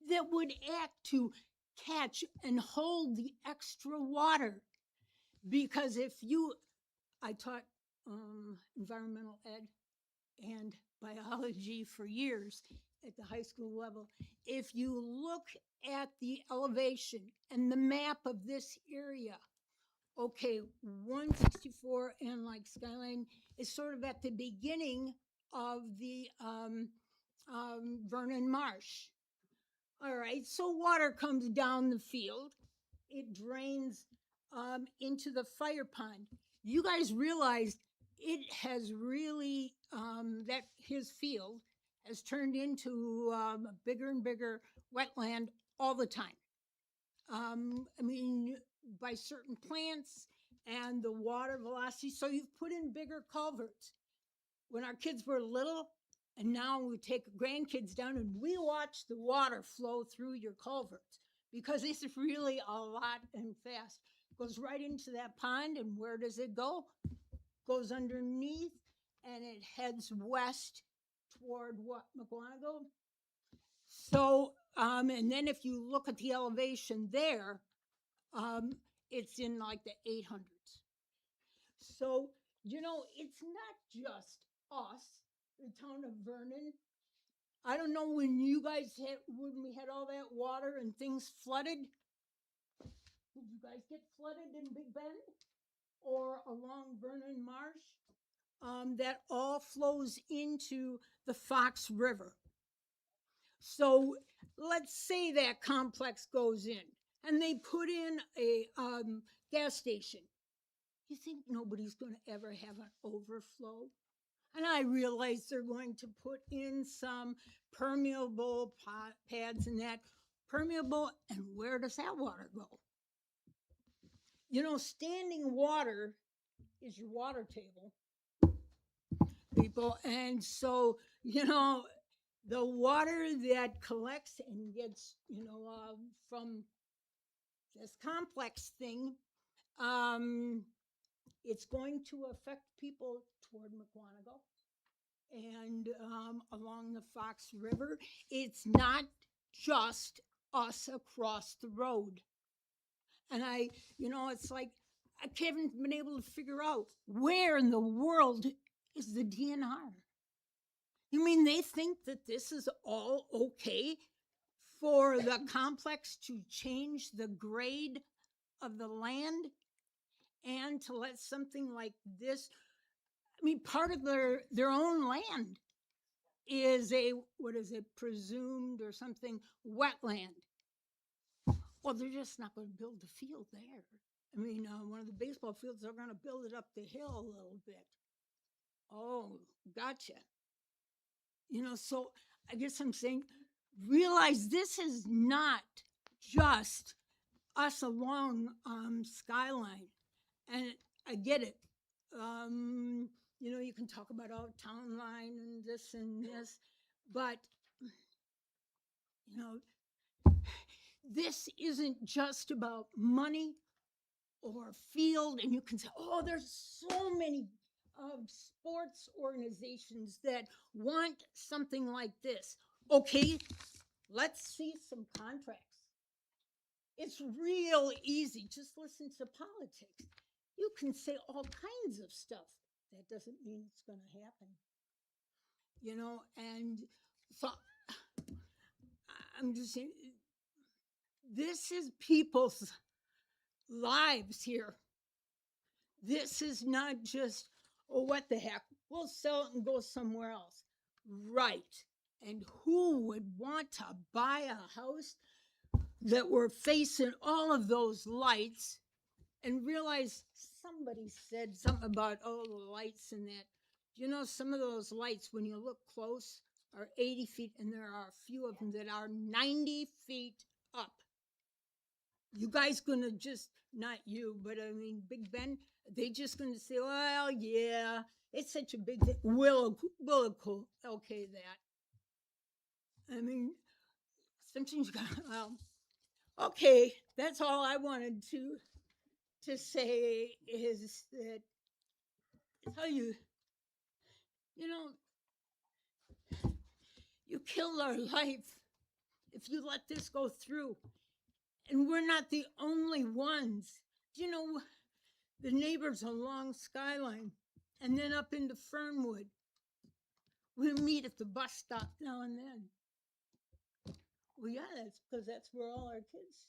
that would act to catch and hold the extra water. Because I taught environmental ed and biology for years at the high school level. If you look at the elevation and the map of this area, Okay, 164 and like Skyline is sort of at the beginning of the Vernon Marsh. All right, so water comes down the field. It drains into the fire pond. You guys realize it has really, that his field has turned into a bigger and bigger wetland all the time. I mean, by certain plants and the water velocity. So you've put in bigger culverts. When our kids were little, and now we take grandkids down and we watch the water flow through your culverts because it's really a lot and fast. Goes right into that pond, and where does it go? Goes underneath, and it heads west toward what, McGuanago? So, and then if you look at the elevation there, it's in like the 800s. So, you know, it's not just us, the town of Vernon. I don't know when you guys had, when we had all that water and things flooded. Did you guys get flooded in Big Bend or along Vernon Marsh? That all flows into the Fox River. So let's say that complex goes in and they put in a gas station. You think nobody's going to ever have an overflow? And I realize they're going to put in some permeable pads and that permeable, and where does that water go? You know, standing water is your water table, people. And so, you know, the water that collects and gets, you know, from this complex thing, it's going to affect people toward McGuanago and along the Fox River. It's not just us across the road. And I, you know, it's like I haven't been able to figure out where in the world is the DNR. You mean they think that this is all okay for the complex to change the grade of the land and to let something like this, I mean, part of their own land is a, what is it, presumed or something, wetland. Well, they're just not going to build the field there. I mean, one of the baseball fields, they're going to build it up the hill a little bit. Oh, gotcha. You know, so I guess I'm saying, realize this is not just us along Skyline. And I get it. You know, you can talk about our town line and this, but, you know, this isn't just about money or field. And you can say, oh, there's so many sports organizations that want something like this. Okay, let's see some contracts. It's real easy. Just listen to politics. You can say all kinds of stuff. That doesn't mean it's going to happen. You know, and so I'm just saying, this is people's lives here. This is not just, oh, what the heck, we'll sell it and go somewhere else. Right. And who would want to buy a house that were facing all of those lights and realize somebody said something about, oh, the lights and that. You know, some of those lights, when you look close, are 80 feet, and there are a few of them that are 90 feet up. You guys gonna just, not you, but I mean, Big Ben, they just gonna say, well, yeah, it's such a big thing. We'll okay that. I mean, sometimes you gotta, well, okay, that's all I wanted to say is that, tell you, you know, you kill our life if you let this go through. And we're not the only ones. You know, the neighbors along Skyline and then up into Fernwood. We meet at the bus stop now and then. Well, yeah, that's because that's where all our kids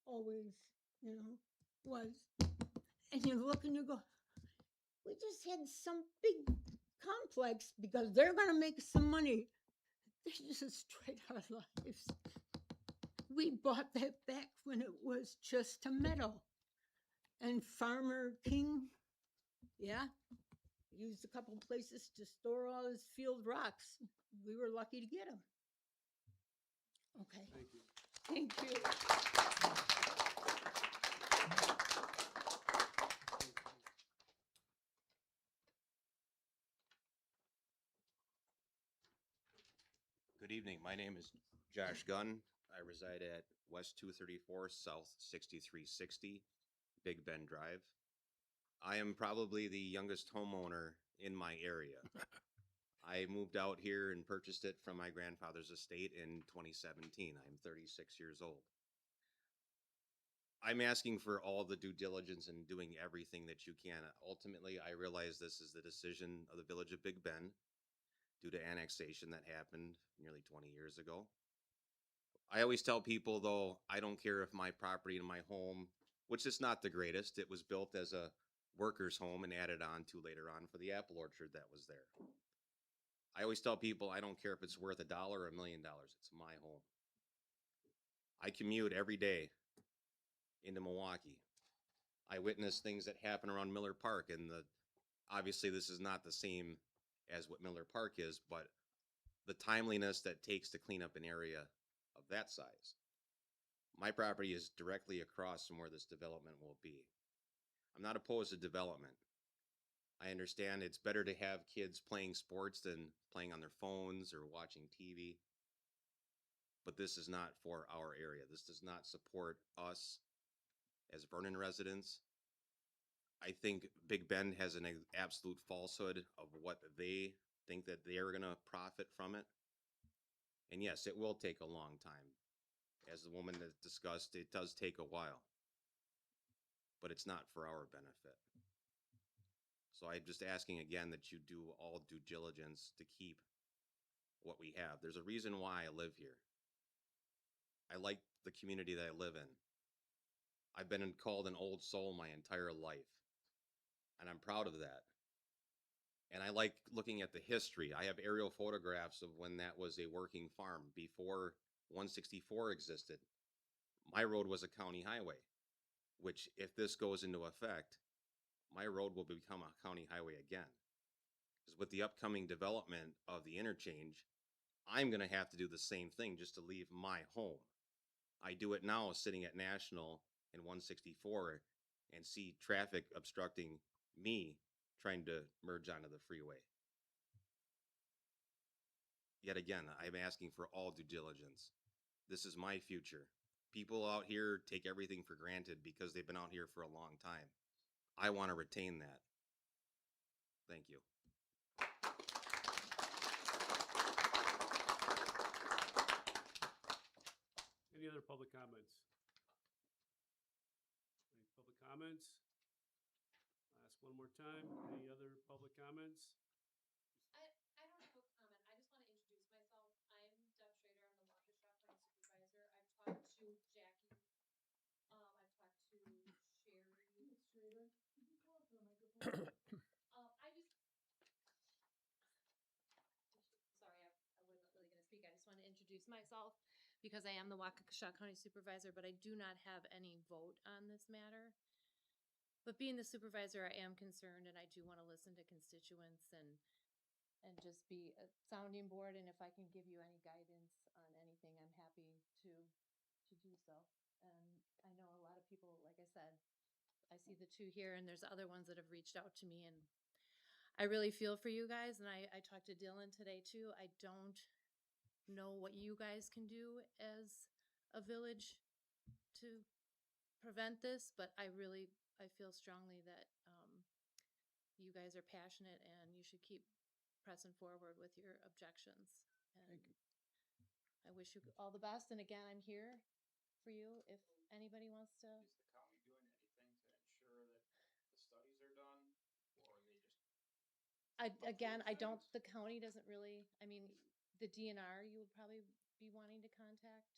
always, you know, was. And you look and you go, we just had some big complex because they're going to make some money. They just destroyed our lives. We bought that back when it was just a meadow. And Farmer King, yeah, used a couple places to store all his field rocks. We were lucky to get them. Okay. Thank you. Thank you. Good evening. My name is Josh Gunn. I reside at West 234 South 6360 Big Bend Drive. I am probably the youngest homeowner in my area. I moved out here and purchased it from my grandfather's estate in 2017. I'm 36 years old. I'm asking for all the due diligence and doing everything that you can. Ultimately, I realize this is the decision of the Village of Big Bend due to annexation that happened nearly 20 years ago. I always tell people, though, I don't care if my property and my home, which is not the greatest, it was built as a worker's home and added on to later on for the apple orchard that was there. I always tell people, I don't care if it's worth $1 or $1 million, it's my home. I commute every day into Milwaukee. I witness things that happen around Miller Park, and obviously this is not the same as what Miller Park is, but the timeliness that takes to clean up an area of that size. My property is directly across from where this development will be. I'm not opposed to development. I understand it's better to have kids playing sports than playing on their phones or watching TV. But this is not for our area. This does not support us as Vernon residents. I think Big Bend has an absolute falsehood of what they think that they're going to profit from it. And yes, it will take a long time. As the woman that discussed, it does take a while. But it's not for our benefit. So I'm just asking again that you do all due diligence to keep what we have. There's a reason why I live here. I like the community that I live in. I've been called an old soul my entire life, and I'm proud of that. And I like looking at the history. I have aerial photographs of when that was a working farm before 164 existed. My road was a county highway, which if this goes into effect, my road will become a county highway again. Because with the upcoming development of the interchange, I'm going to have to do the same thing just to leave my home. I do it now sitting at National and 164 and see traffic obstructing me trying to merge onto the freeway. Yet again, I'm asking for all due diligence. This is my future. People out here take everything for granted because they've been out here for a long time. I want to retain that. Thank you. Any other public comments? Any public comments? I'll ask one more time. Any other public comments? I don't have a comment. I just want to introduce myself. I'm Deb Schrader. I'm the Waukesha County Supervisor. I've talked to Jackie. I've talked to Sherry. Schrader. Could you pull up the microphone? I just. Sorry, I wasn't really going to speak. I just want to introduce myself because I am the Waukesha County Supervisor, but I do not have any vote on this matter. But being the supervisor, I am concerned, and I do want to listen to constituents and just be a sounding board. And if I can give you any guidance on anything, I'm happy to do so. And I know a lot of people, like I said, I see the two here, and there's other ones that have reached out to me, and I really feel for you guys. And I talked to Dylan today too. I don't know what you guys can do as a village to prevent this, but I feel strongly that you guys are passionate and you should keep pressing forward with your objections. And thank you. I wish you all the best. And again, I'm here for you if anybody wants to. Is the county doing anything to ensure that the studies are done, or are they just? The county doesn't really, I mean, the DNR you would probably be wanting to contact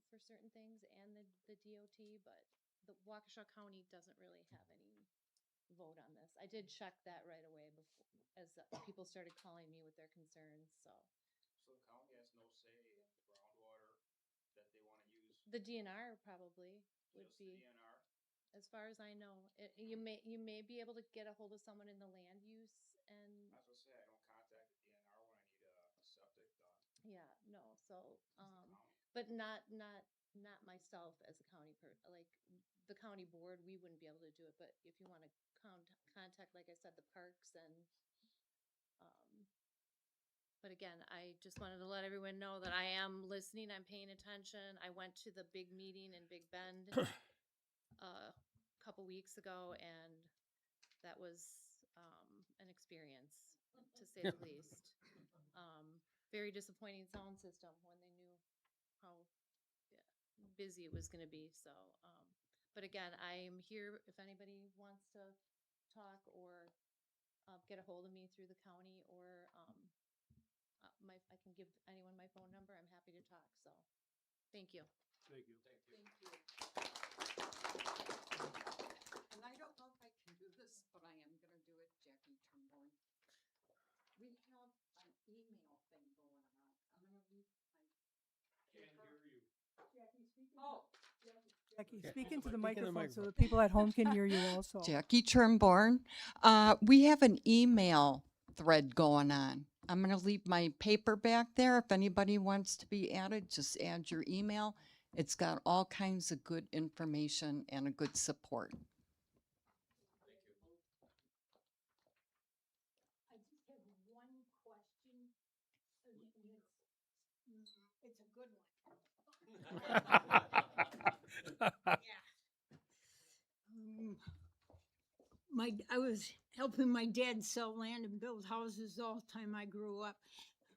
for certain things, and the DOT, but the Waukesha County doesn't really have any vote on this. I did check that right away before, as people started calling me with their concerns, so. So the county has no say in the groundwater that they want to use? The DNR probably would Just the be, DNR? as far as I know. You may be able to get a hold of someone in the land use and, I was gonna say, I don't contact the DNR when I need a septic done. yeah, no, so, county. but not myself as a county like, the county board, we wouldn't be able to do it, but if you wanna contact, like I said, the parks and, but again, I just wanted to let everyone know that I am listening, I'm paying attention. I went to the big meeting in Big Bend a couple weeks ago, and that was an experience, to say the least. Very disappointing sound system when they knew how busy it was going to be. So, but again, I am here if anybody wants to talk or get a hold of me through the county, or I can give anyone my phone number. I'm happy to talk. So, thank you. Thank you. Thank you. And I don't know if I can do this, but I am gonna do it, Jackie Turnborn. We have an email thing going on. I'm gonna leave my. Can't hear you. Oh. Jackie, speak into the microphone so the people at home can hear you also. Jackie Turnborn. We have an email thread going on. I'm going to leave my paper back there. If anybody wants to be added, just add your email. It's got all kinds of good information and a good support. I just have one question. It's a good one. I was helping my dad sell land and build houses all the time I grew up.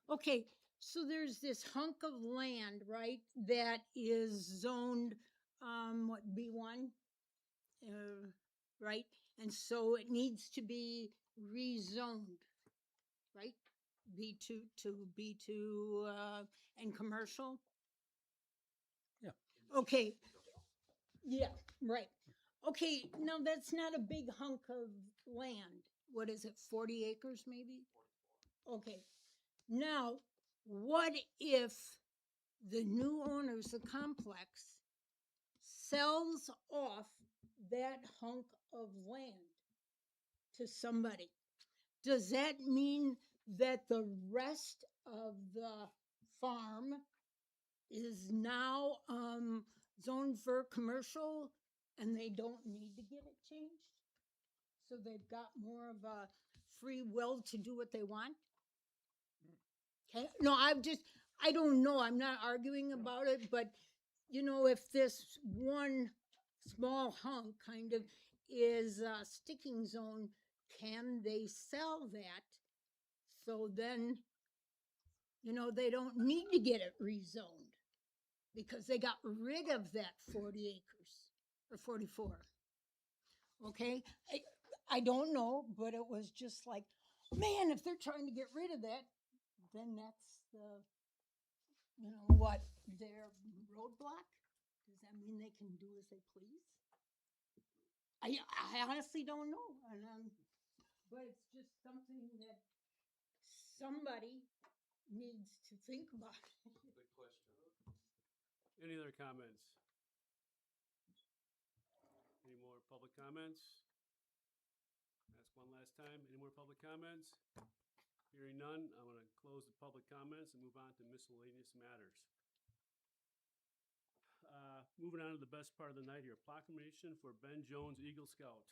Okay, so there's this hunk of land, right, that is zoned, what, B1? Right? And so it needs to be rezoned, right? B2 to B2 and commercial. Yeah. Okay. Yeah, right. Okay, now that's not a big hunk of land. What is it, 40 acres maybe? Okay. Now, what if the new owners of the complex sells off that hunk of land to somebody? Does that mean that the rest of the farm is now zoned for commercial and they don't need to get it changed? So they've got more of a free will to do what they want? Okay, no, I don't know. I'm not arguing about it, but you know, if this one small hunk kind of is a sticking zone, can they sell that? So then, you know, they don't need to get it rezoned because they got rid of that 40 acres or 44. Okay, I don't know, but it was just like, man, if they're trying to get rid of that, then that's the, you know, what, their roadblock? Does that mean they can do as they please? I honestly don't know, and but it's just something that somebody needs to think about. Good question. Any other comments? Any more public comments? Ask one last time. Any more public comments? Hearing none, I'm going to close the public comments and move on to miscellaneous matters. Moving on to the best part of the night here, proclamation for Ben Jones, Eagle Scout.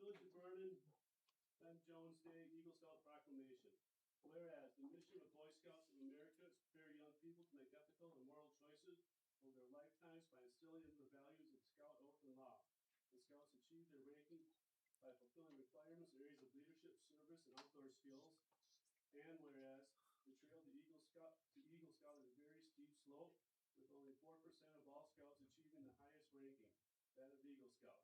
Village of Vernon, Ben Jones Day, Eagle Scout Proclamation. Whereas the mission of Boy Scouts of America is to prepare young people to make ethical and moral choices over their lifetimes by instilling them the values of the Scout Oath and Law. The Scouts achieve their ranking by fulfilling requirements in areas of leadership, service, and outdoor skills. And whereas the trail to Eagle Scout is a very steep slope, with only 4% of all Scouts achieving the highest ranking, that of Eagle Scout.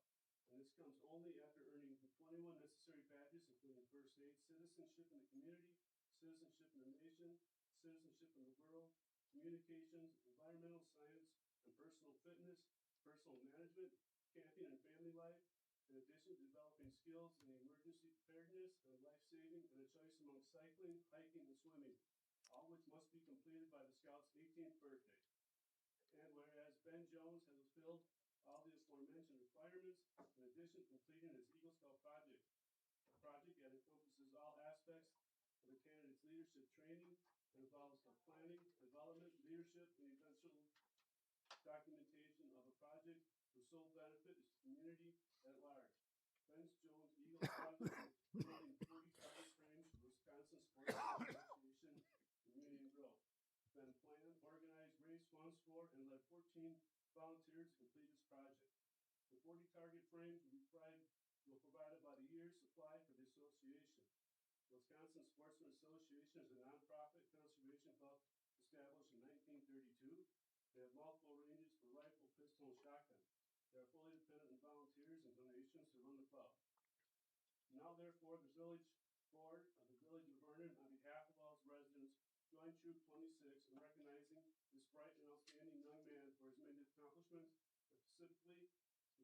and this comes only after earning the 21 necessary badges, including first aid, citizenship in the community, citizenship in the nation, citizenship in the world, communications, environmental science, and personal fitness, personal management, camping and family life, in addition to developing skills in emergency preparedness and life-saving, and a choice among cycling, hiking, and swimming, all which must be completed by the Scout's 18th birthday. And whereas Ben Jones has fulfilled all the aforementioned requirements, in addition to completing his Eagle Scout project, a project that encompasses all aspects of a candidate's leadership training and involves the planning, development, leadership, and eventual documentation of a project whose sole benefit is the community at large. Ben Jones Eagle project is building 40 target frames for Wisconsin Sports Association in Union Grove. Ben planned, organized, raised funds for, and led 14 volunteers to complete this project. The 40 target frames will provide about a year's supply for the association. The Wisconsin Sportsman Association is a nonprofit conservation club established in 1932. They have multiple ranges for rifle, pistol, and shotgun. They are fully dependent on volunteers and donations to run the club. Now, therefore, the village board of the Village of Vernon, on behalf of all its residents, join Troop 26 in recognizing this bright and outstanding young man for his many accomplishments, and specifically with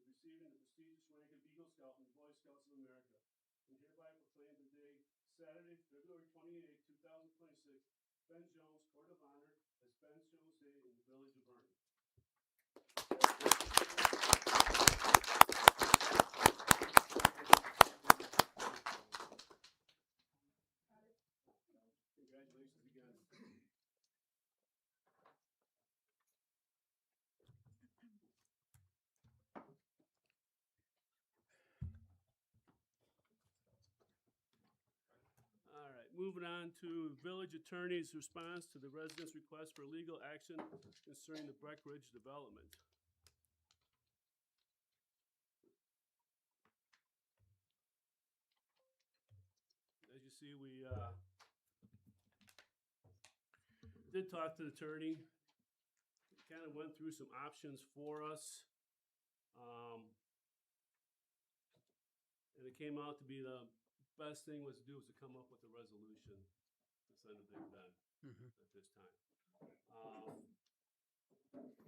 receiving the prestigious rank of Eagle Scout in the Boy Scouts of America. And hereby proclaim today, Saturday, February 28, 2026, Ben Jones Court of Honor as Ben Jones Day in the Village of Vernon. Congratulations again. All right, moving on to village attorney's response to the residents' request for legal action concerning the Breckenridge development. As you see, we did talk to the attorney. Kind of went through some options for us. And it came out to be the best thing was to come up with a resolution to send to Big Ben at this time.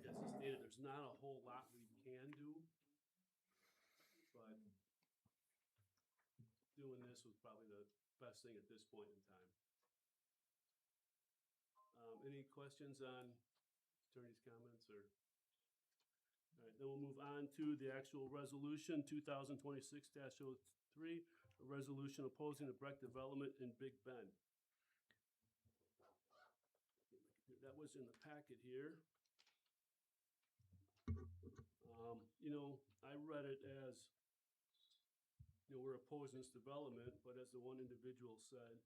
As he stated, there's not a whole lot we can do, but doing this was probably the best thing at this point in time. Any questions on attorney's comments or? All right, then we'll move on to the actual resolution, 2026-03, a resolution opposing the Breck development in Big Bend. That was in the packet here. You know, I read it as, you know, we're opposing this development, but as the one individual said,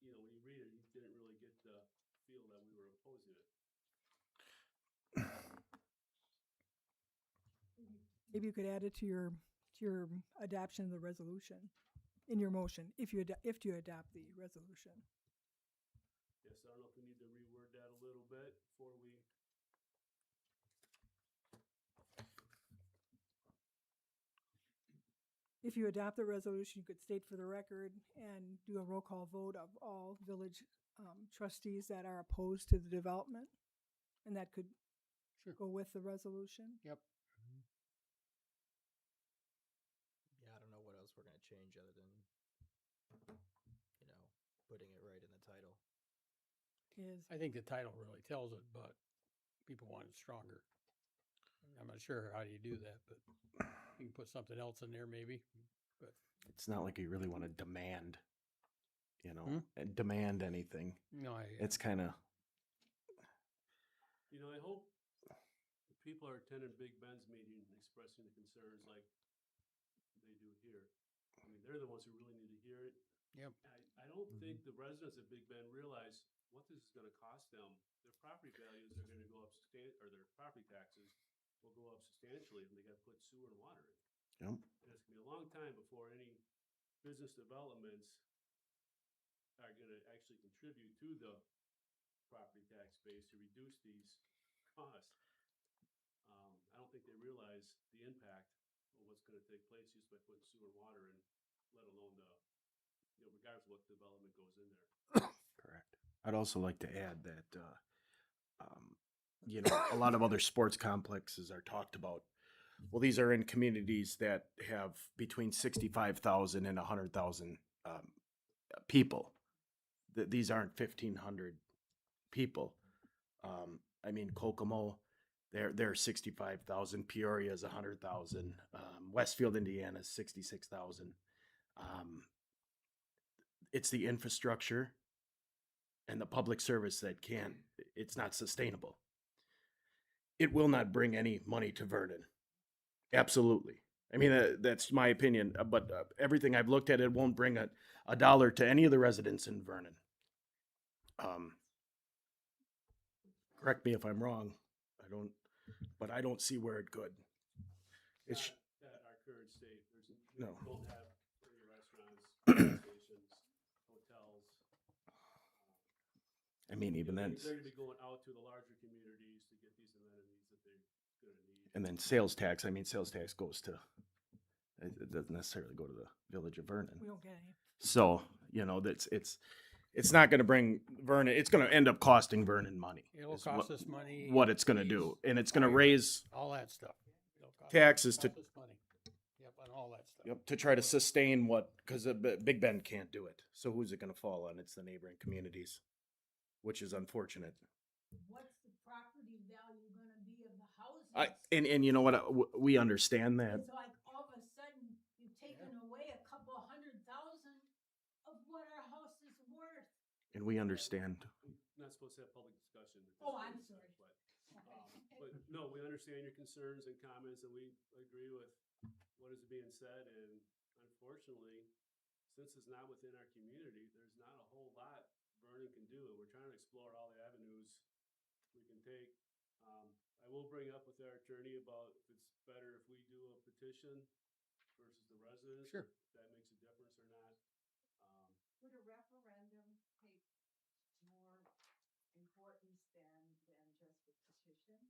you know, when you read it, you didn't really get the feel that we were opposing it. Maybe you could add it to your adoption of the resolution in your motion, if you adopt the resolution. Yes, I don't know if we need to reword that a little bit before we. If you adopt the resolution, you could state for the record and do a roll call vote of all village trustees that are opposed to the development. And that could go with the resolution. Yep. Yeah, I don't know what else we're going to change other than, you know, putting it right in the title. I think the title really tells it, but people want it stronger. I'm not sure how you do that, but you can put something else in there maybe. But it's not like you really want to demand, you know, and demand anything. No, it's kind of. You know, I hope people are attending Big Ben's meeting and expressing the concerns like they do here. I mean, they're the ones who really need to hear it. Yep. I don't think the residents of Big Ben realize what this is going to cost them. Their property values are going to go up, or their property taxes will go up substantially when they got to put sewer and water in. Yep. And it's going to be a long time before any business developments are going to actually contribute to the property tax base to reduce these costs. I don't think think they realize the impact of what's gonna take place just by putting sewer and water in, let alone the, regardless of what development goes in there. Correct. I'd also like to add that, a lot of other sports complexes are talked about. Well, these are in communities that have between 65,000 and 100,000 people. These aren't 1,500 people. I mean, Kokomo, they're 65,000. Peoria is 100,000. Westfield, Indiana is 66,000. It's the infrastructure and the public service that it's not sustainable. It will not bring any money to Vernon. Absolutely. I mean, that's my opinion, but everything I've looked at, it won't bring a dollar to any of the residents in Vernon. Correct me if I'm wrong. But I don't see where it could. It's Not at our current state, we No. don't have any restaurants, gas stations, hotels. I mean, even then, They're gonna be going out to the larger communities to get these amenities that they're gonna need. and then sales tax. I mean, sales tax goes to. It doesn't necessarily go to the village of Vernon. We don't get any. So it's not going to bring Vernon. It's going to end up costing Vernon money. It'll cost us money. What it's going to do, and it's going to raise all that stuff. Taxes to. Cost us money. Yep, and all that stuff. Yep, to try to sustain because Big Bend can't do it. So who's it going to fall on? It's the neighboring communities, which is unfortunate. What's the property value gonna be of the houses? And you know what? We understand that. It's like all of a sudden you've taken away a couple of $100,000 of what our house is worth. And we understand. We're not supposed to have public discussion. At this Oh, point, I'm sorry. But no, we understand your concerns and comments, and we agree with what is being said. And unfortunately, since it's not within our community, there's not a whole lot Vernon can do, and we're trying to explore all the avenues we can take. I will bring up with our attorney about if it's better if we do a petition versus the residents. Sure. If that makes a difference or not. Would a referendum take more importance than just a petition?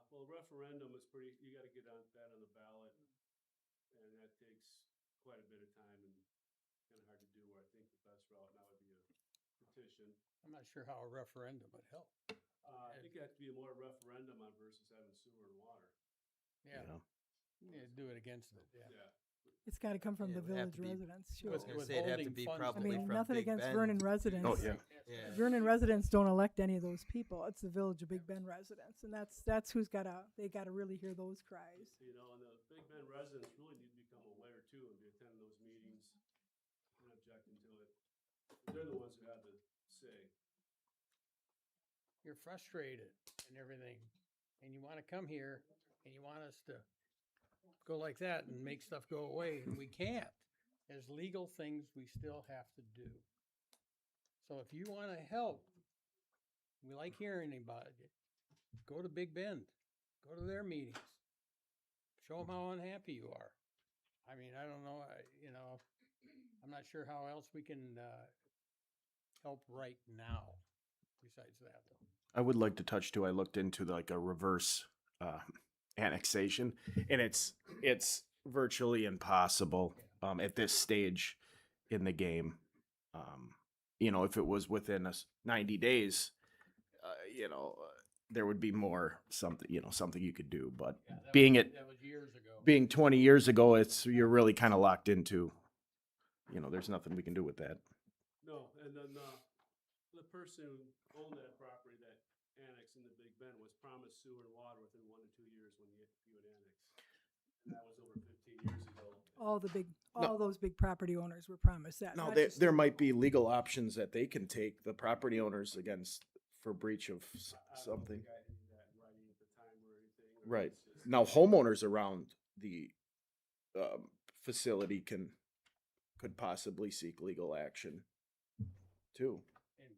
Well, referendum is you gotta get that on the ballot, and that takes quite a bit of time and kinda hard to do, where I think the best route now would be a petition. I'm not sure how a referendum would help. I think it has to be more referendum on versus having sewer and water. Yeah. Yeah, do it against it, yeah. It's got to come from Yeah, the it would have village to be- residents. I Sure. was gonna say it'd have to be Withholding funds. I probably mean, from nothing Big against Bend. Vernon residents. Oh, yeah. Yeah. Vernon residents don't elect any of those people. It's the village of Big Bend residents, and that's who's they got to really hear those cries. And the Big Bend residents really need to become aware too and be attending those meetings and objecting to it. They're the ones who have the say. You're frustrated and everything, and you want to come here and you want us to go like that and make stuff go away, and we can't. There's legal things we still have to do. So if you want to help, we like hearing about it. Go to Big Bend, go to their meetings, show them how unhappy you are. I mean, I don't know, I'm not sure how else we can help right now. Besides that, though. I would like to touch too. I looked into like a reverse annexation, and it's virtually impossible at this stage in the game. If it was within 90 days, there would be something you could do. But That was years ago. being 20 years ago, you're really kind of locked into. There's nothing we can do with that. No, and then the person who owned that property that annexed into Big Bend was promised sewer and water within 1 to 2 years when you would annex. And that was over 15 years ago. All those big property owners were promised that. No, not just- there might be legal options that they can take the property owners against for breach of something. I don't think I had that in writing at the time or anything. Right. It's just- Now, homeowners around the facility could possibly seek legal action too. And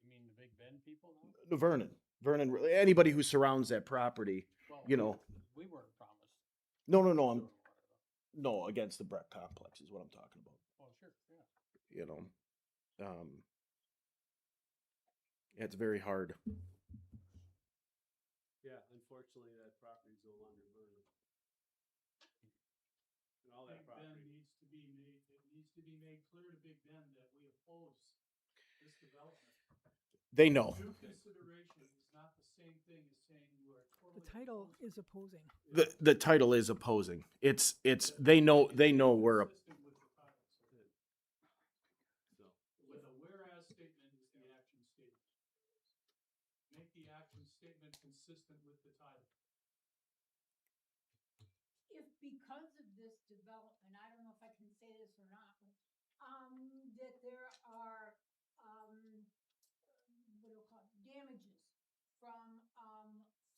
you mean the Big Bend people now? Vernon, anybody who surrounds that property, Well, we weren't promised. No, against the Breck complex is what I'm talking about. Oh, sure, yeah. It's very hard. Yeah, unfortunately. unfortunately, that property is no longer Vernon. And all that Big Ben property. needs to be made, it needs to be made clear to Big Ben that we oppose this development. They know. Due consideration is not the same thing as saying you are The totally. title is opposing. The title is opposing. It's they know we're Consistent with the title, sir. So, With a whereas statement is the action statement. Make the action statement consistent with the title. If because of this development, I don't know if I can say this or not, but, that there are, what do you call it, damages from,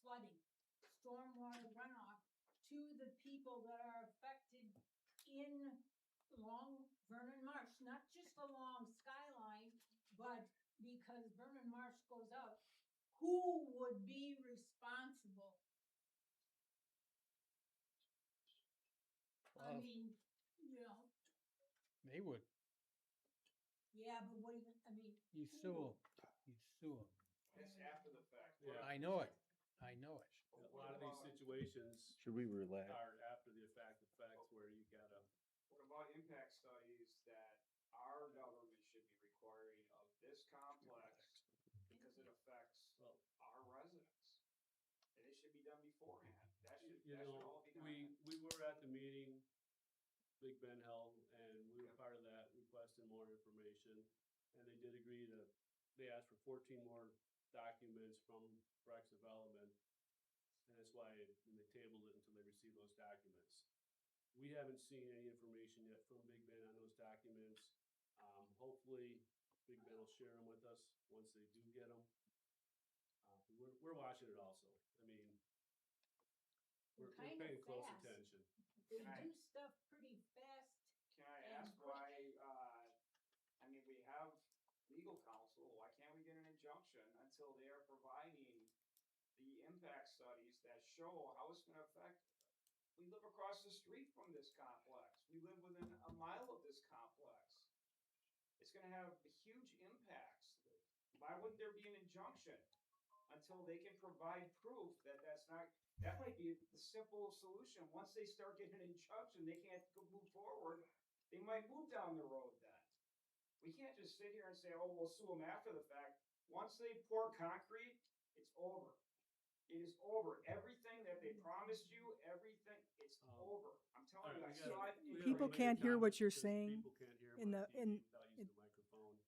flooding, stormwater runoff to the people that are affected in along Vernon Marsh, not just along Skyline, but because Vernon Marsh goes out, who would be responsible? I Well, mean, you know, they would, yeah, but what do you, I mean. you sue them, you sue them. It's after the fact. Yeah. I know it, I know it. a lot of these situations Should we relax? are after the effects where you gotta. What about impact studies that our government should be requiring of this complex because it affects our residents? And it should be done beforehand. That should all be done. We were at the meeting Big Ben held, and we were part of that, requesting more information. And they did agree they asked for 14 more documents from Breck's Development. And that's why they tabled it until they received those documents. We haven't seen any information yet from Big Ben on those documents. Hopefully, Big Ben will share them with us once they do get them. We're watching it also. I mean, we're Kind paying of close fast. attention. They do stuff pretty fast. Can I and ask quick. why, I mean, we have legal counsel, why can't we get an injunction until they are providing the impact studies that show how it's gonna affect? We live across the street from this complex. We live within a mile of this complex. It's gonna have huge impacts. Why wouldn't there be an injunction until they can provide proof that that's not, that might be the simple solution. Once they start getting an injunction, they can't move forward. They might move down the road then. We can't just sit here and say, oh, we'll sue them after the fact. Once they pour concrete, it's over. It is over. Everything that they promised you, everything, it's over. I'm telling you, I saw it. in People your- can't hear what you're Because saying People can't hear in them on the, TV in, without using the microphone.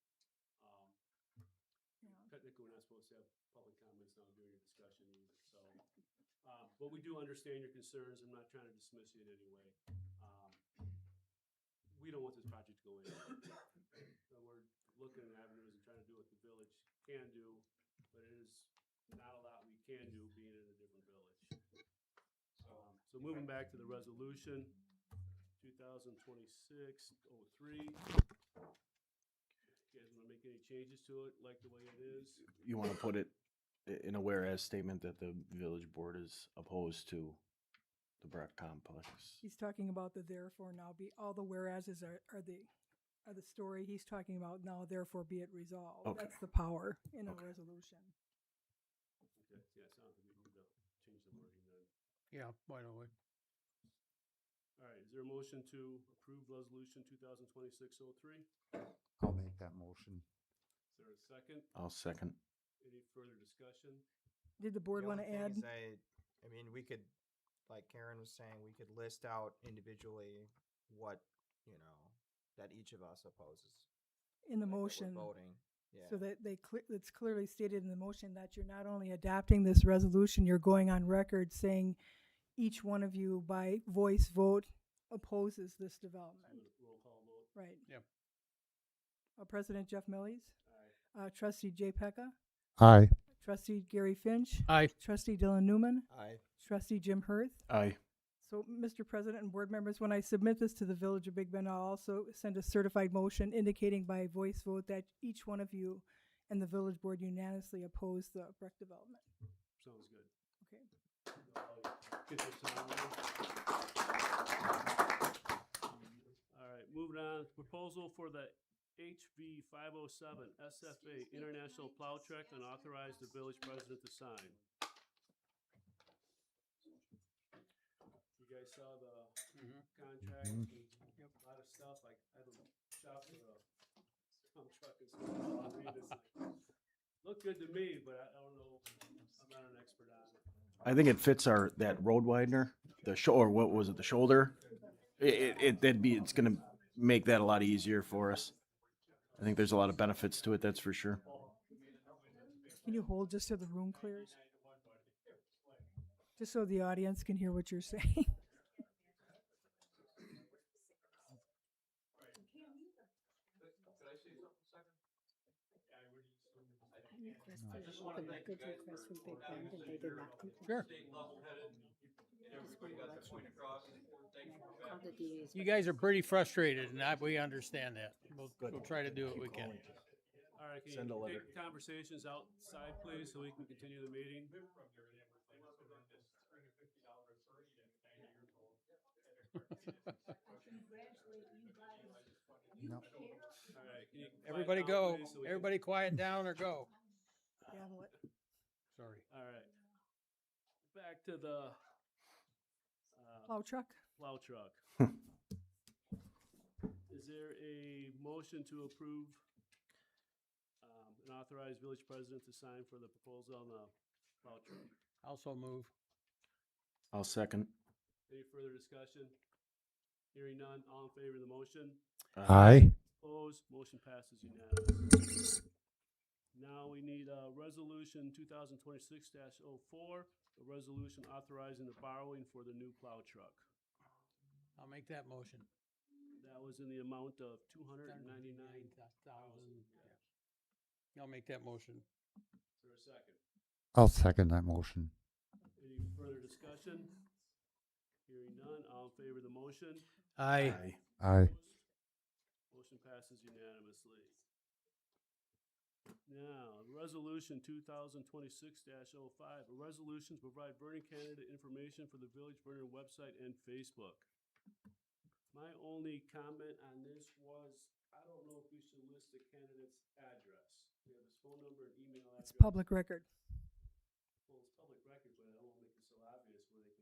Technically, we're not supposed to have public comments now during your discussion either, so. But we do understand your concerns. I'm not trying to dismiss you in any way. We don't want this project to go anywhere. We're looking at avenues and trying to do what the village can do, but it is not a lot we can do being in a different village. So moving back to the resolution, 2026-03. You guys want to make any changes to it, like the way it is? You want to put it in a whereas statement that the village board is opposed to the Breck complex. he's talking about the therefore now be, all the whereases are the story. He's talking about now therefore be it resolved. Okay. That's the power in a resolution. Okay, yeah, it sounds like we need to change the wording then. Yeah, why don't we? All right, is there a motion to approve resolution 2026-03? I'll make that motion. Is there a second? I'll second. Any further discussion? Did the board The want only to thing add? is I mean, we could, like Karen was saying, we could list out individually what, that each of us opposes. In the like, that we're motion. voting. Yeah. So that it's clearly stated in the motion that you're not only adopting this resolution, you're going on record saying each one of you by voice vote opposes this development. Roll call vote. Right. Yep. President Jeff Millies. Aye. Trustee Jay Pecca. Aye. Trustee Gary Finch. Aye. Trustee Dylan Newman. Aye. Trustee Jim Hirth. Aye. So, Mr. President and board members, when I submit this to the Village of Big Bend, I'll also send a certified motion indicating by voice vote that each one of you and the village board unanimously oppose the Breck development. Sounds good. Okay. Get this on. All right, moving on. Proposal for the HV 507 SFA International Plow Trek and authorize the village president to sign. saw the Mhm. contract, Mhm. and a lot of stuff, like, I don't shop for a dump truck and stuff, and read this, like, looked good to me, but I don't know, I'm not an expert on it. I think it fits that road widener, or what was it, the shoulder? It's gonna make that a lot easier for us. I think there's a lot of benefits to it, that's for sure. Can you hold just so the room clears? Just so the audience can hear what you're saying. I requested an open records request from Big Bend and they did not comply. Sure. I just wanted to let you know. And I called the DA's. You guys are pretty frustrated, and we understand that. We'll try to do what we can. All right, can Send a you letter. take conversations outside, please, so we can continue the meeting? No. All right, can you quiet Everybody down, go. please, so we can- Everybody quiet down or go. Gavel it. Sorry. All right. Back to the Plow truck? plow truck. Is there a motion to approve and authorize village president to sign for the proposal on the plow truck? Also move. I'll second. Any further discussion? Hearing none, all in favor of the motion? Aye. Opposed, motion passes unanimously. Now we need a resolution 2026-04, a resolution authorizing the borrowing for the new plow truck. I'll make that motion. That was in the amount of $299,000. Yeah. I'll make that motion. Is there a second? I'll second that motion. Any further discussion? Hearing none, all in favor of the motion? Aye. Aye. Opposed? Motion passes unanimously. Now, resolution 2026-05, a resolution to provide Vernon candidate information for the Village Vernon website and Facebook. My only comment on this was, I don't know if we should list the candidate's address. We have his phone number and email address. It's public record. Well, it's public record, but I don't want to make it so obvious where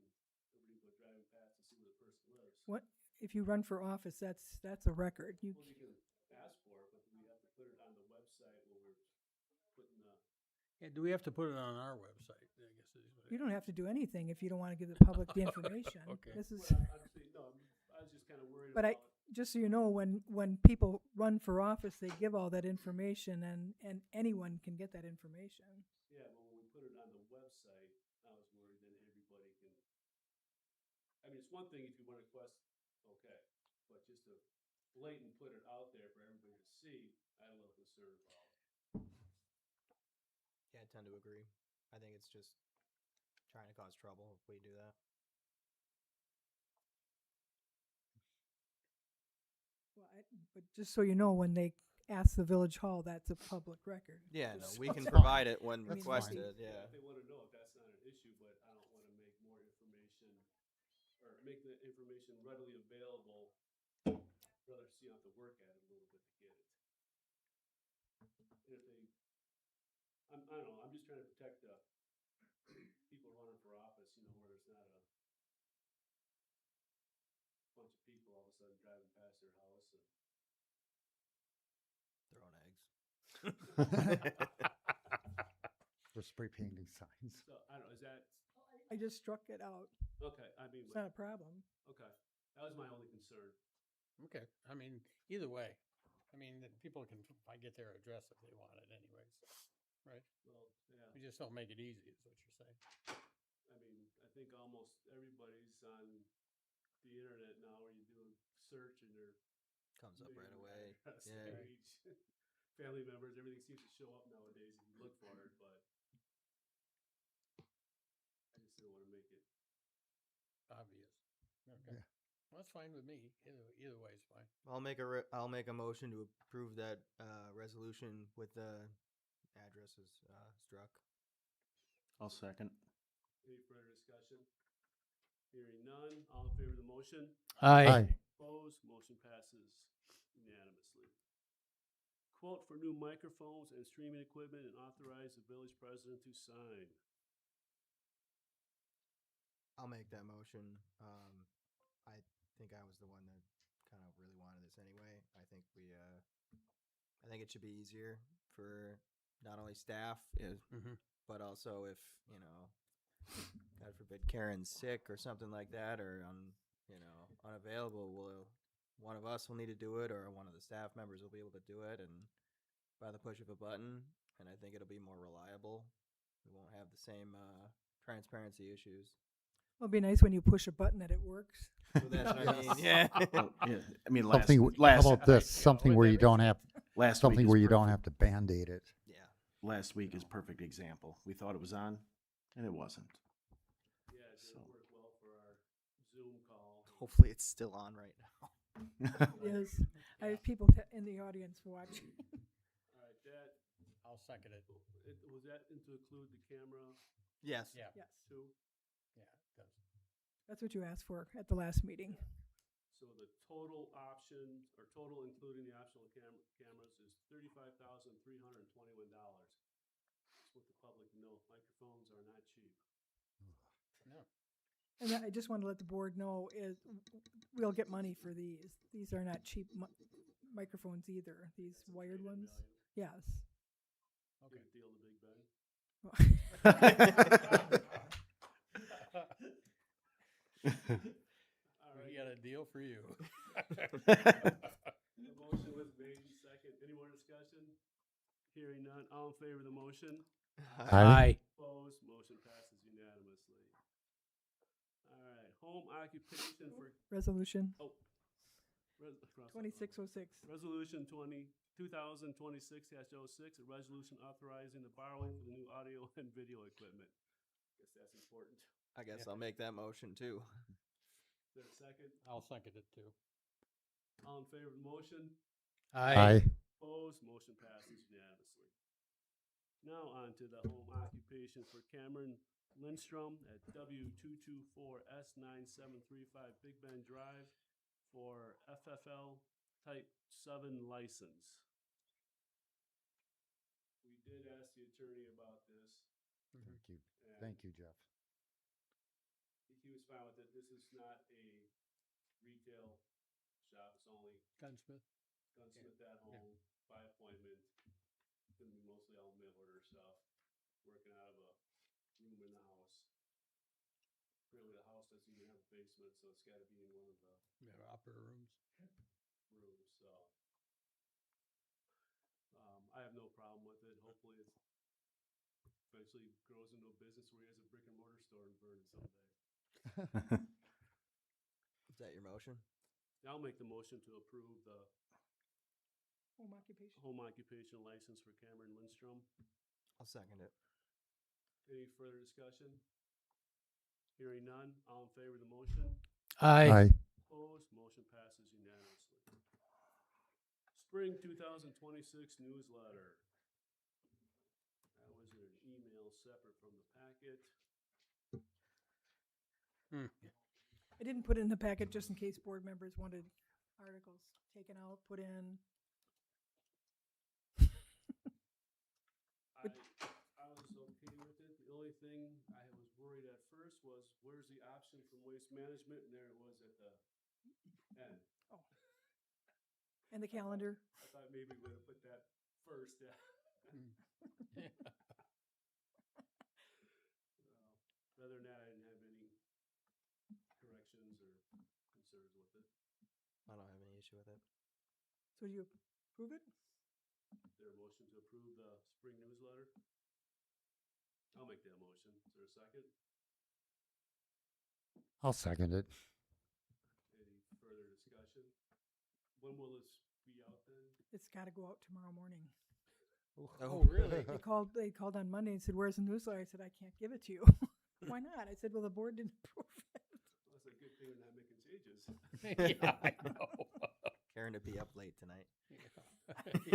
everybody go driving past to see where the person lives. What, if you run for office, that's a record. Well, you can ask for it, but we have to put it on the website where we're putting the. Yeah, do we have to put it on our website? I guess is what You don't have to do anything if you don't want to give the public the information. Okay. This is, Well, obviously, no, I was just kind of worried but about. just so you know, when people run for office, they give all that information and anyone can get that information. Yeah, but when we put it on the website, I was worried that everybody can. I mean, it's one thing if you want to request, okay, but just to blatant put it out there for everybody to see, I had a little concern about. Yeah, I tend to agree. I think it's just trying to cause trouble if we do that. Well, but just so you know, when they ask the village hall, that's a public record. Yeah, no, Just we so- can That's provide fine. it when That's requested. fine. Yeah. If they want to know if that's not an issue, but I don't want to make more information or make the information readily available. Rather see, I have to work at it a little bit to get it. And if they, I don't know, I'm just trying to protect the people running for office, where there's not a bunch of people all of a sudden driving past their house and. Throwing eggs. We're spray painting signs. So, I don't know, is that, I just struck it out. okay, I mean, It's not a problem. okay, that was my only concern. Okay. I mean, either way. I mean, people can get their address if they want it anyways. Right? Well, yeah, We just don't make it easy, is what you're saying. I mean, I think almost everybody's on the internet now where you do a search and they're. Comes up right name, away. address, Yeah. age, family members, everything seems to show up nowadays if you look for it, but I just didn't want to make it. Obvious. Okay. Yeah. Well, that's fine with me. Either way is fine. I'll make a motion to approve that resolution with the addresses struck. I'll second. Any further discussion? Hearing none, all in favor of the motion? Aye. Opposed, motion passes unanimously. Quote for new microphones and streaming equipment and authorize the village president to sign. I'll make that motion think I was the one that kind of really wanted this anyway. I think it should be easier for not only staff, but also if, God forbid Karen's sick or something like that, or unavailable, one of us will need to do it, or one of the staff members will be able to do it, and by the push of a button, and I think it'll be more reliable. We won't have the same transparency issues. It'll be nice when you push a button that it works. So that's what I mean. Yeah. Well, yeah. I mean, Something, last how about this? Something where you don't have last something week is where you don't perfect. have to band-aid it. Yeah. Last week is perfect example. We thought it was on, and it wasn't. Yeah, it didn't work well for our Zoom call. Hopefully it's still on right now. Yes, I have people in the audience watching. All right, that, I'll second it. was that to include the camera Yes. Yeah, Yes, too? yeah, it does. that's what you asked for at the last meeting. So the total option, or total including the optional cameras is $35,321. Just want the public to know, microphones are not cheap. No. And I just want to let the board know is we'll get money for these. These are not cheap microphones either. These wired ones. Yes. Okay. Good deal to Big Ben. All right. We got a deal for you. The motion was made and second. Any more discussion? Hearing none. All in favor of the motion? Aye. Opposed? Motion passes unanimously. All right. Home occupation for. Resolution Oh. Cross that one. 2606. Resolution 2026-06, a resolution authorizing the borrowing for the new audio and video equipment. Guess that's important. I guess I'll make that motion too. Is there a second? I'll second it too. All in favor of the motion? Aye. Opposed? Motion passes unanimously. Now on to the home occupation for Cameron Lindstrom at W224S9735 Big Bend Drive for FFL Type 7 license. We did ask the attorney about this. Thank you. and Thank you, Jeff. He was fine with it. This is not a retail shop. It's only Gunsmith. gunsmith at home, by appointment. It's gonna be mostly all mail order stuff. Working out of a room in the house. Apparently the house doesn't even have a basement, so it's gotta be in one of the Yeah, opera rooms. rooms, so. I have no problem with it. Hopefully it's eventually grows into a business where he has a brick and mortar store in Vernon someday. Is that your motion? I'll make the motion to approve the Home occupation. home occupation license for Cameron Lindstrom. I'll second it. Any further discussion? Hearing none, all in favor of the motion? Aye. Opposed, motion passes unanimously. Spring 2026 newsletter. That was in an email separate from the packet. I didn't put it in the packet just in case board members wanted articles taken out, put in. I was okay with it. The only thing I was worried at first was, where's the option from waste management? And there it was at the end. Oh. And the calendar. I thought maybe we would have put that first. Other than that, I didn't have any corrections or concerns with it. I don't have any issue with it. So do you approve it? Is there a motion to approve the spring newsletter? I'll make that motion. Is there a second? I'll second it. Any further discussion? When will this be out then? It's got to go out tomorrow morning. Oh, really? They called on Monday and said, "Where's the newsletter?" I said, "I can't give it to you." Why not? I said, "Well, the board didn't approve it." Well, that's a good thing we're not making changes. Yeah, I know. Karen to be up late tonight.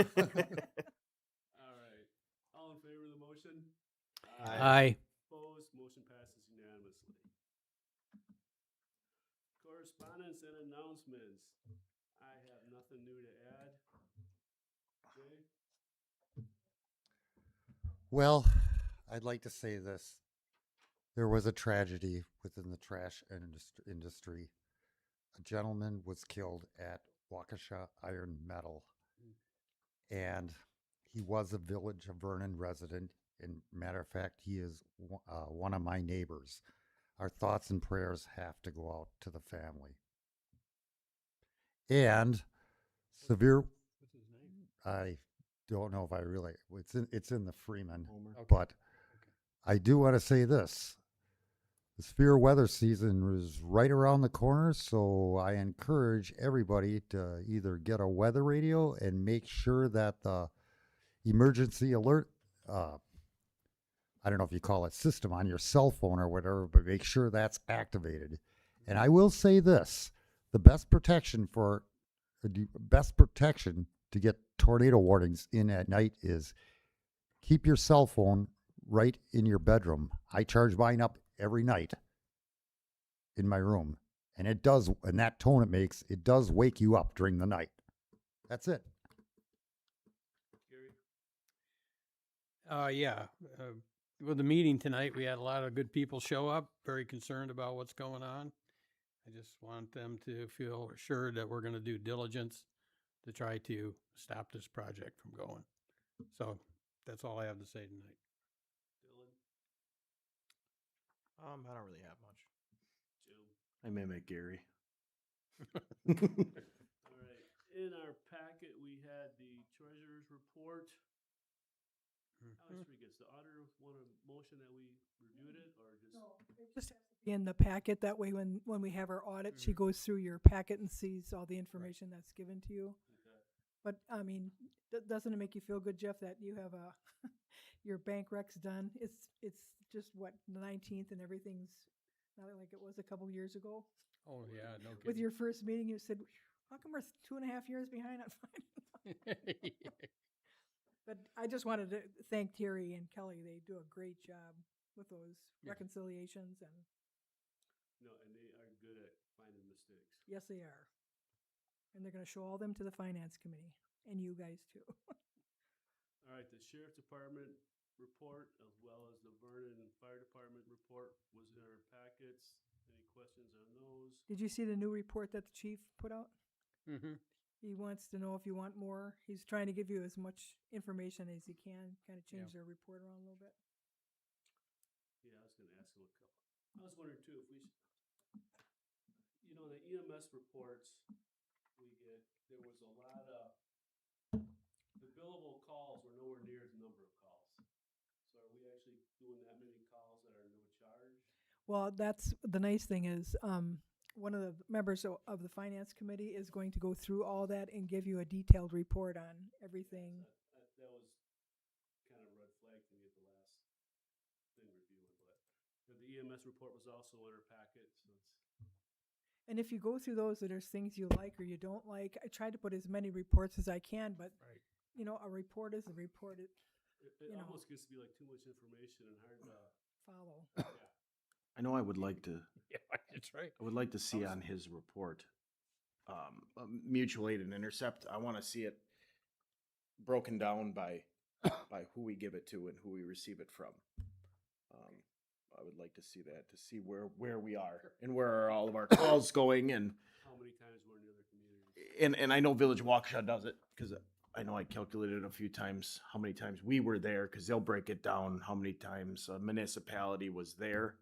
All right. All in favor of the motion? Aye. Opposed? Motion passes unanimously. Correspondence and announcements. I have nothing new to add. Jay? Well, I'd like to say this. There was a tragedy within the trash industry a gentleman was killed at Waukesha Iron Metal, and he was a Village of Vernon resident. And matter of fact, he is one of my neighbors. Our thoughts and prayers have to go out to the family. And severe. What's his name? I don't know if I really. It's in the Freeman, Okay. but I do want to say this. The severe weather season is right around the corner, so I encourage everybody to either get a weather radio and make sure that the emergency alert, I don't know if you call it system on your cell phone or whatever, but make sure that's activated. And I will say this, the best protection to get tornado warnings in at night is keep your cell phone right in your bedroom. I charge mine up every night in my room, and it does, and that tone it makes, it does wake you up during the night. That's it. Yeah. With the meeting tonight, we had a lot of good people show up, very concerned about what's going on. I just want them to feel assured that we're going to do diligence to try to stop this project from going. So that's all I have to say tonight. I don't really have much. I mimic Gary. All right. In our packet, we had the treasurer's report. I always forget. The auditor want a motion that we reviewed it, or just? No, it just has to be in the packet. That way, when we have our audit, she goes through your packet and sees all the information that's given to you. Okay. But I mean, doesn't it make you feel good, Jeff, that you have your bank recs done? It's just what, the 19th, and everything's not like it was a couple years ago. Oh, yeah, no kidding. With your first meeting, you said, "How come we're 2.5 years behind on finding?" But I just wanted to thank Terry and Kelly. They do a great job with those reconciliations, and No, and they are good at finding mistakes. yes, they are. And they're going to show all them to the finance committee, and you guys too. All right, the sheriff department report, as well as the Vernon Fire Department report, was in our packets. Any questions on those? Did you see the new report that the chief put out? Mm-hmm. He wants to know if you want more. He's trying to give you as much information as he can, kind of change their report around a little bit. Yeah, I was gonna ask him a couple. I was wondering too, if we should, the EMS reports we get, there was a lot of, the billable calls were nowhere near the number of calls. So are we actually doing that many calls that are no charge? Well, that's the nice thing is, one of the members of the finance committee is going to go through all that and give you a detailed report on everything. That was kind of red flag to me at the last thing reviewing, but the EMS report was also in our packet, so it's. And if you go through those, there's things you like or you don't like. I try to put as many reports as I can, but a report is a report. It Almost gets to be like too much information and hard to follow. Yeah. I know I would like to. Yeah, that's right. I would like to see on his report, mutual aid and intercept. I want to see it broken down by who we give it to and who we receive it from. I would like to see that, to see where we are and where are all of our calls going, and How many times we're in the other communities? and I know Village of Waukesha does it because I know I calculated a few times how many times we were there, because they'll break it down how many times a municipality was there.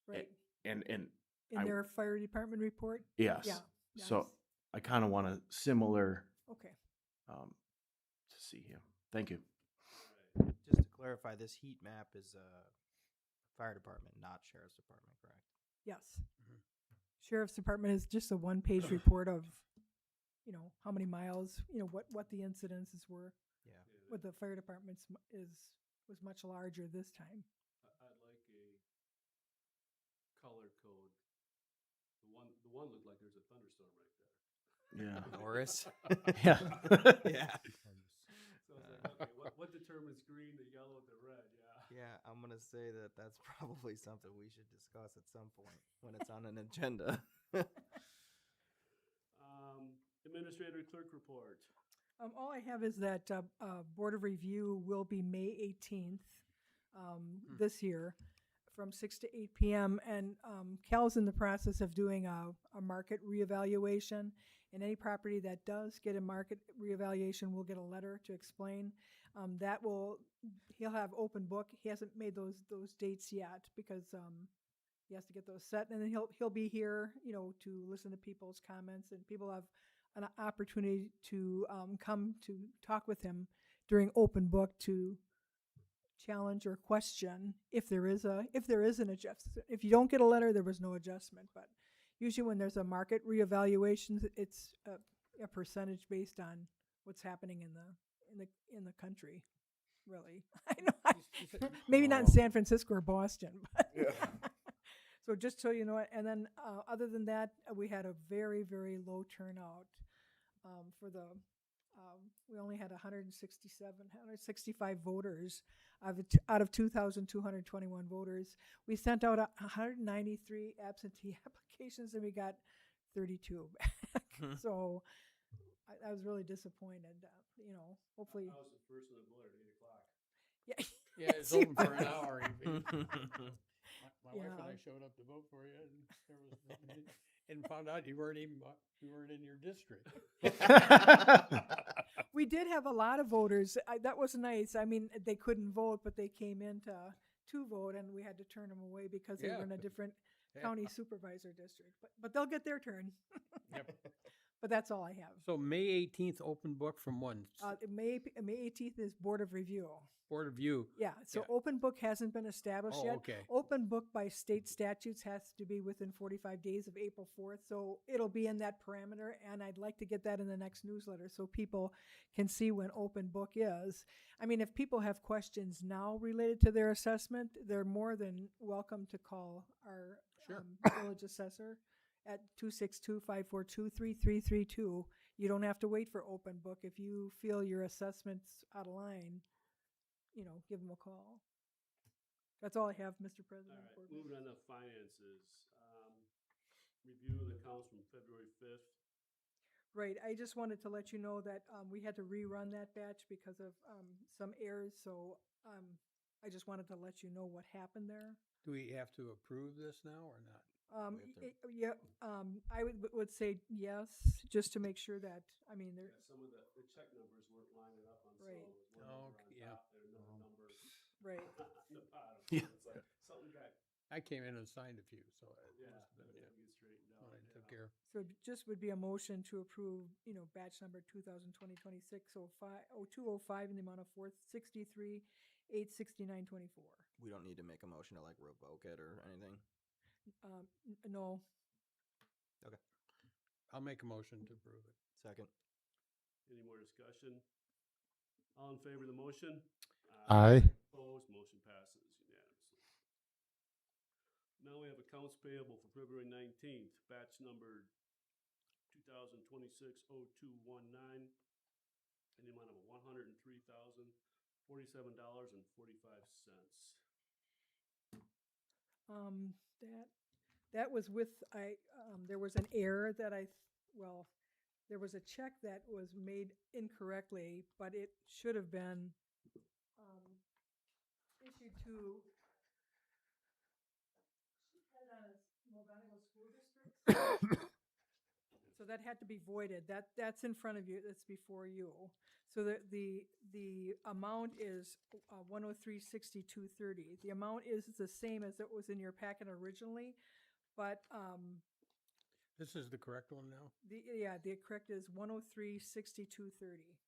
Right. And In their fire department report? yes. Yeah. So I kind of want a similar Okay. to see him. Thank you. Just to clarify, this heat map is fire department, not sheriff's department, correct? Yes. Sheriff's department is just a one-page report of, how many miles, what the incidences were. Yeah. What the fire department's was much larger this time. I'd like a color code. The one looked like there's a thunderstorm right there. Yeah. Norris. Yeah. Yeah. So it's like, okay, what determines green, the yellow, the red? Yeah. Yeah, I'm gonna say that's probably something we should discuss at some point when it's on an agenda. Administrator clerk report. All I have is that Board of Review will be May 18th this year. from 6 to 8 p.m. And Cal's in the process of doing a market reevaluation. And any property that does get a market reevaluation will get a letter to explain. He'll have open book. He hasn't made those dates yet because he has to get those set. And then he'll be here, to listen to people's comments, and people have an opportunity to come to talk with him during open book to challenge or question if there is an adjustment. If you don't get a letter, there was no adjustment. But usually when there's a market reevaluation, it's a percentage based on what's happening in the country. Really, I know. Maybe not in San Francisco or Boston, but so just so you know it. And then other than that, we had a very, very low turnout for the. We only had 165 voters out of 2,221 voters. We sent out 193 absentee applications, and we got 32 back. So I was really disappointed. Hopefully. I was the first one that voted at 8 o'clock. Yeah. Yeah, it's open for an hour. My wife and I showed up to vote for you, and found out you weren't in your district. We did have a lot of voters. That was nice. I mean, they couldn't vote, but they came in to vote, and we had to turn them away because they were in a different county supervisor district. But they'll get their turn. Yep. But that's all I have. So May 18th, open book from when? May 18th is Board of Review. Board of View. Yeah, so open book hasn't been established yet. Okay. Open book by state statutes has to be within 45 days of April 4th, so it'll be in that parameter, and I'd like to get that in the next newsletter so people can see when open book is. I mean, if people have questions now related to their assessment, they're more than welcome to call our village assessor at 262-542-3332. You don't have to wait for open book. If you feel your assessment's out of line, give them a call. That's all I have, Mr. President. All right, moving on to finances. Review of the accounts from February 5th. Right, I just wanted to let you know that we had to rerun that batch because of some errors, so I just wanted to let you know what happened there. Do we have to approve this now or not? I would say yes, just to make sure that, Some of the check numbers weren't lining up on Right. some of them. One number on top there, another number right on the bottom. Yeah. It's like something got. I came in and signed a few, so it Yeah, must have been, that get straightened out. I took care. So it just would be a motion to approve, batch number 2020-26-0205 in the amount of $463,869.24. We don't need to make a motion to revoke it or anything. No. Okay. I'll make a motion to approve it. Second. Any more discussion? All in favor of the motion? Aye. Opposed, motion passes unanimously. Now we have accounts payable for February 19th, batch number 2026-0219, in the amount of $103,047.45. That was with, there was an error that there was a check that was made incorrectly, but it should have been issued to School District. So that had to be voided. That's in front of you. That's before you. So the amount is $103,6230. The amount is the same as it was in your packet originally, but This is the correct one now? the correct is $103,6230.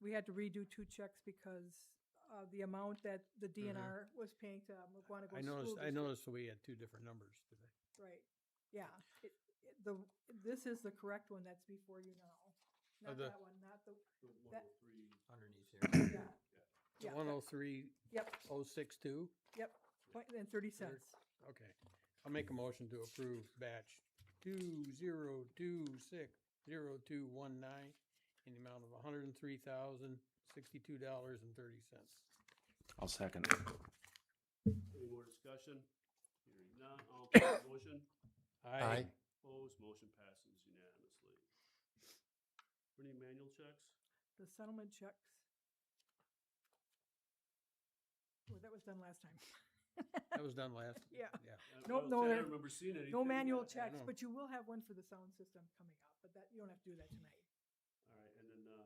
We had to redo two checks because the amount that the DNR was paying to Mukwonago School District. I noticed we had two different numbers today. Right. Yeah. This is the correct one that's before you now. Not that one, not the. That, 103 underneath here. yeah. The 103. Yep. 062? Yep. Point and 30 cents. Okay. I'll make a motion to approve batch 2026-0219 in the amount of $103,062.30. I'll second. Any more discussion? Hearing none, all in favor of the motion? Aye. Opposed, motion passes unanimously. Any manual checks? The settlement checks Well, that was done last time. That was done last. Yeah. Yeah. No, I no, don't there- remember seeing anything. no manual yet. checks, know. but you will have one for the sound system coming up, but that, you don't have to do that tonight. All right, and then,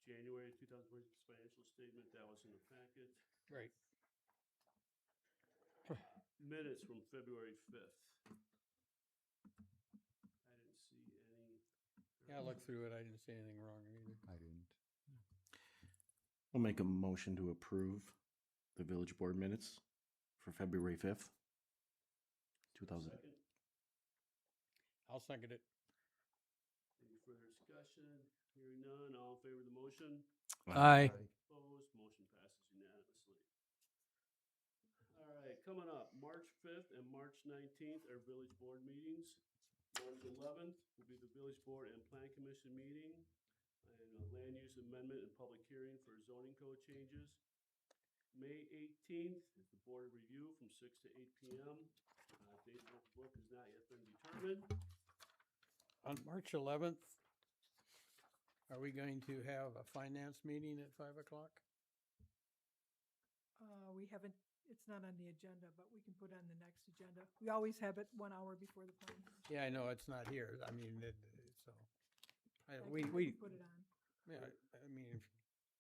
January 2020 financial statement, that was in the packet. Right. Minutes from February 5th. I didn't see any. Yeah, I looked through it. I didn't see anything wrong either. I didn't. I'll make a motion to approve the village board minutes for February 5th, 2000. Second. I'll second it. Any further discussion? Hearing none, all in favor of the motion? Aye. Opposed, motion passes unanimously. All right, coming up, March 5th and March 19th are village board meetings. March 11th will be the village board and plan commission meeting and a land use amendment and public hearing for zoning code changes. May 18th is the board review from 6 to 8 p.m. Date of the book has not yet been determined. On March 11th, are we going to have a finance meeting at 5 o'clock? We haven't, it's not on the agenda, but we can put it on the next agenda. We always have it 1 hour before the plan. Yeah, I know it's not here. I mean, so. I We can put it on. yeah, I mean,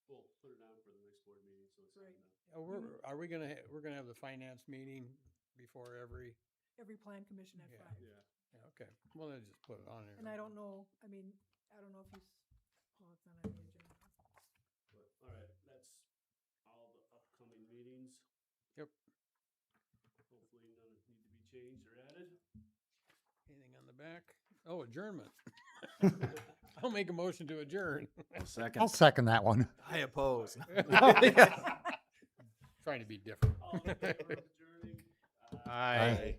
We'll put it on for the next board meeting, so it's Right. on the. are we gonna, we're gonna have the finance meeting before every, Every plan commission at Yeah. 5. yeah, okay. Well, then just put it on there. And I don't know, I mean, I don't know if well, it's not on the agenda. But, all right, that's all the upcoming meetings. Yep. Hopefully none need to be changed or added. Anything on the back? Oh, adjournment. I'll make a motion to adjourn. Second. I'll second that one. I oppose. Trying to be different. All in favor of adjourning? Aye.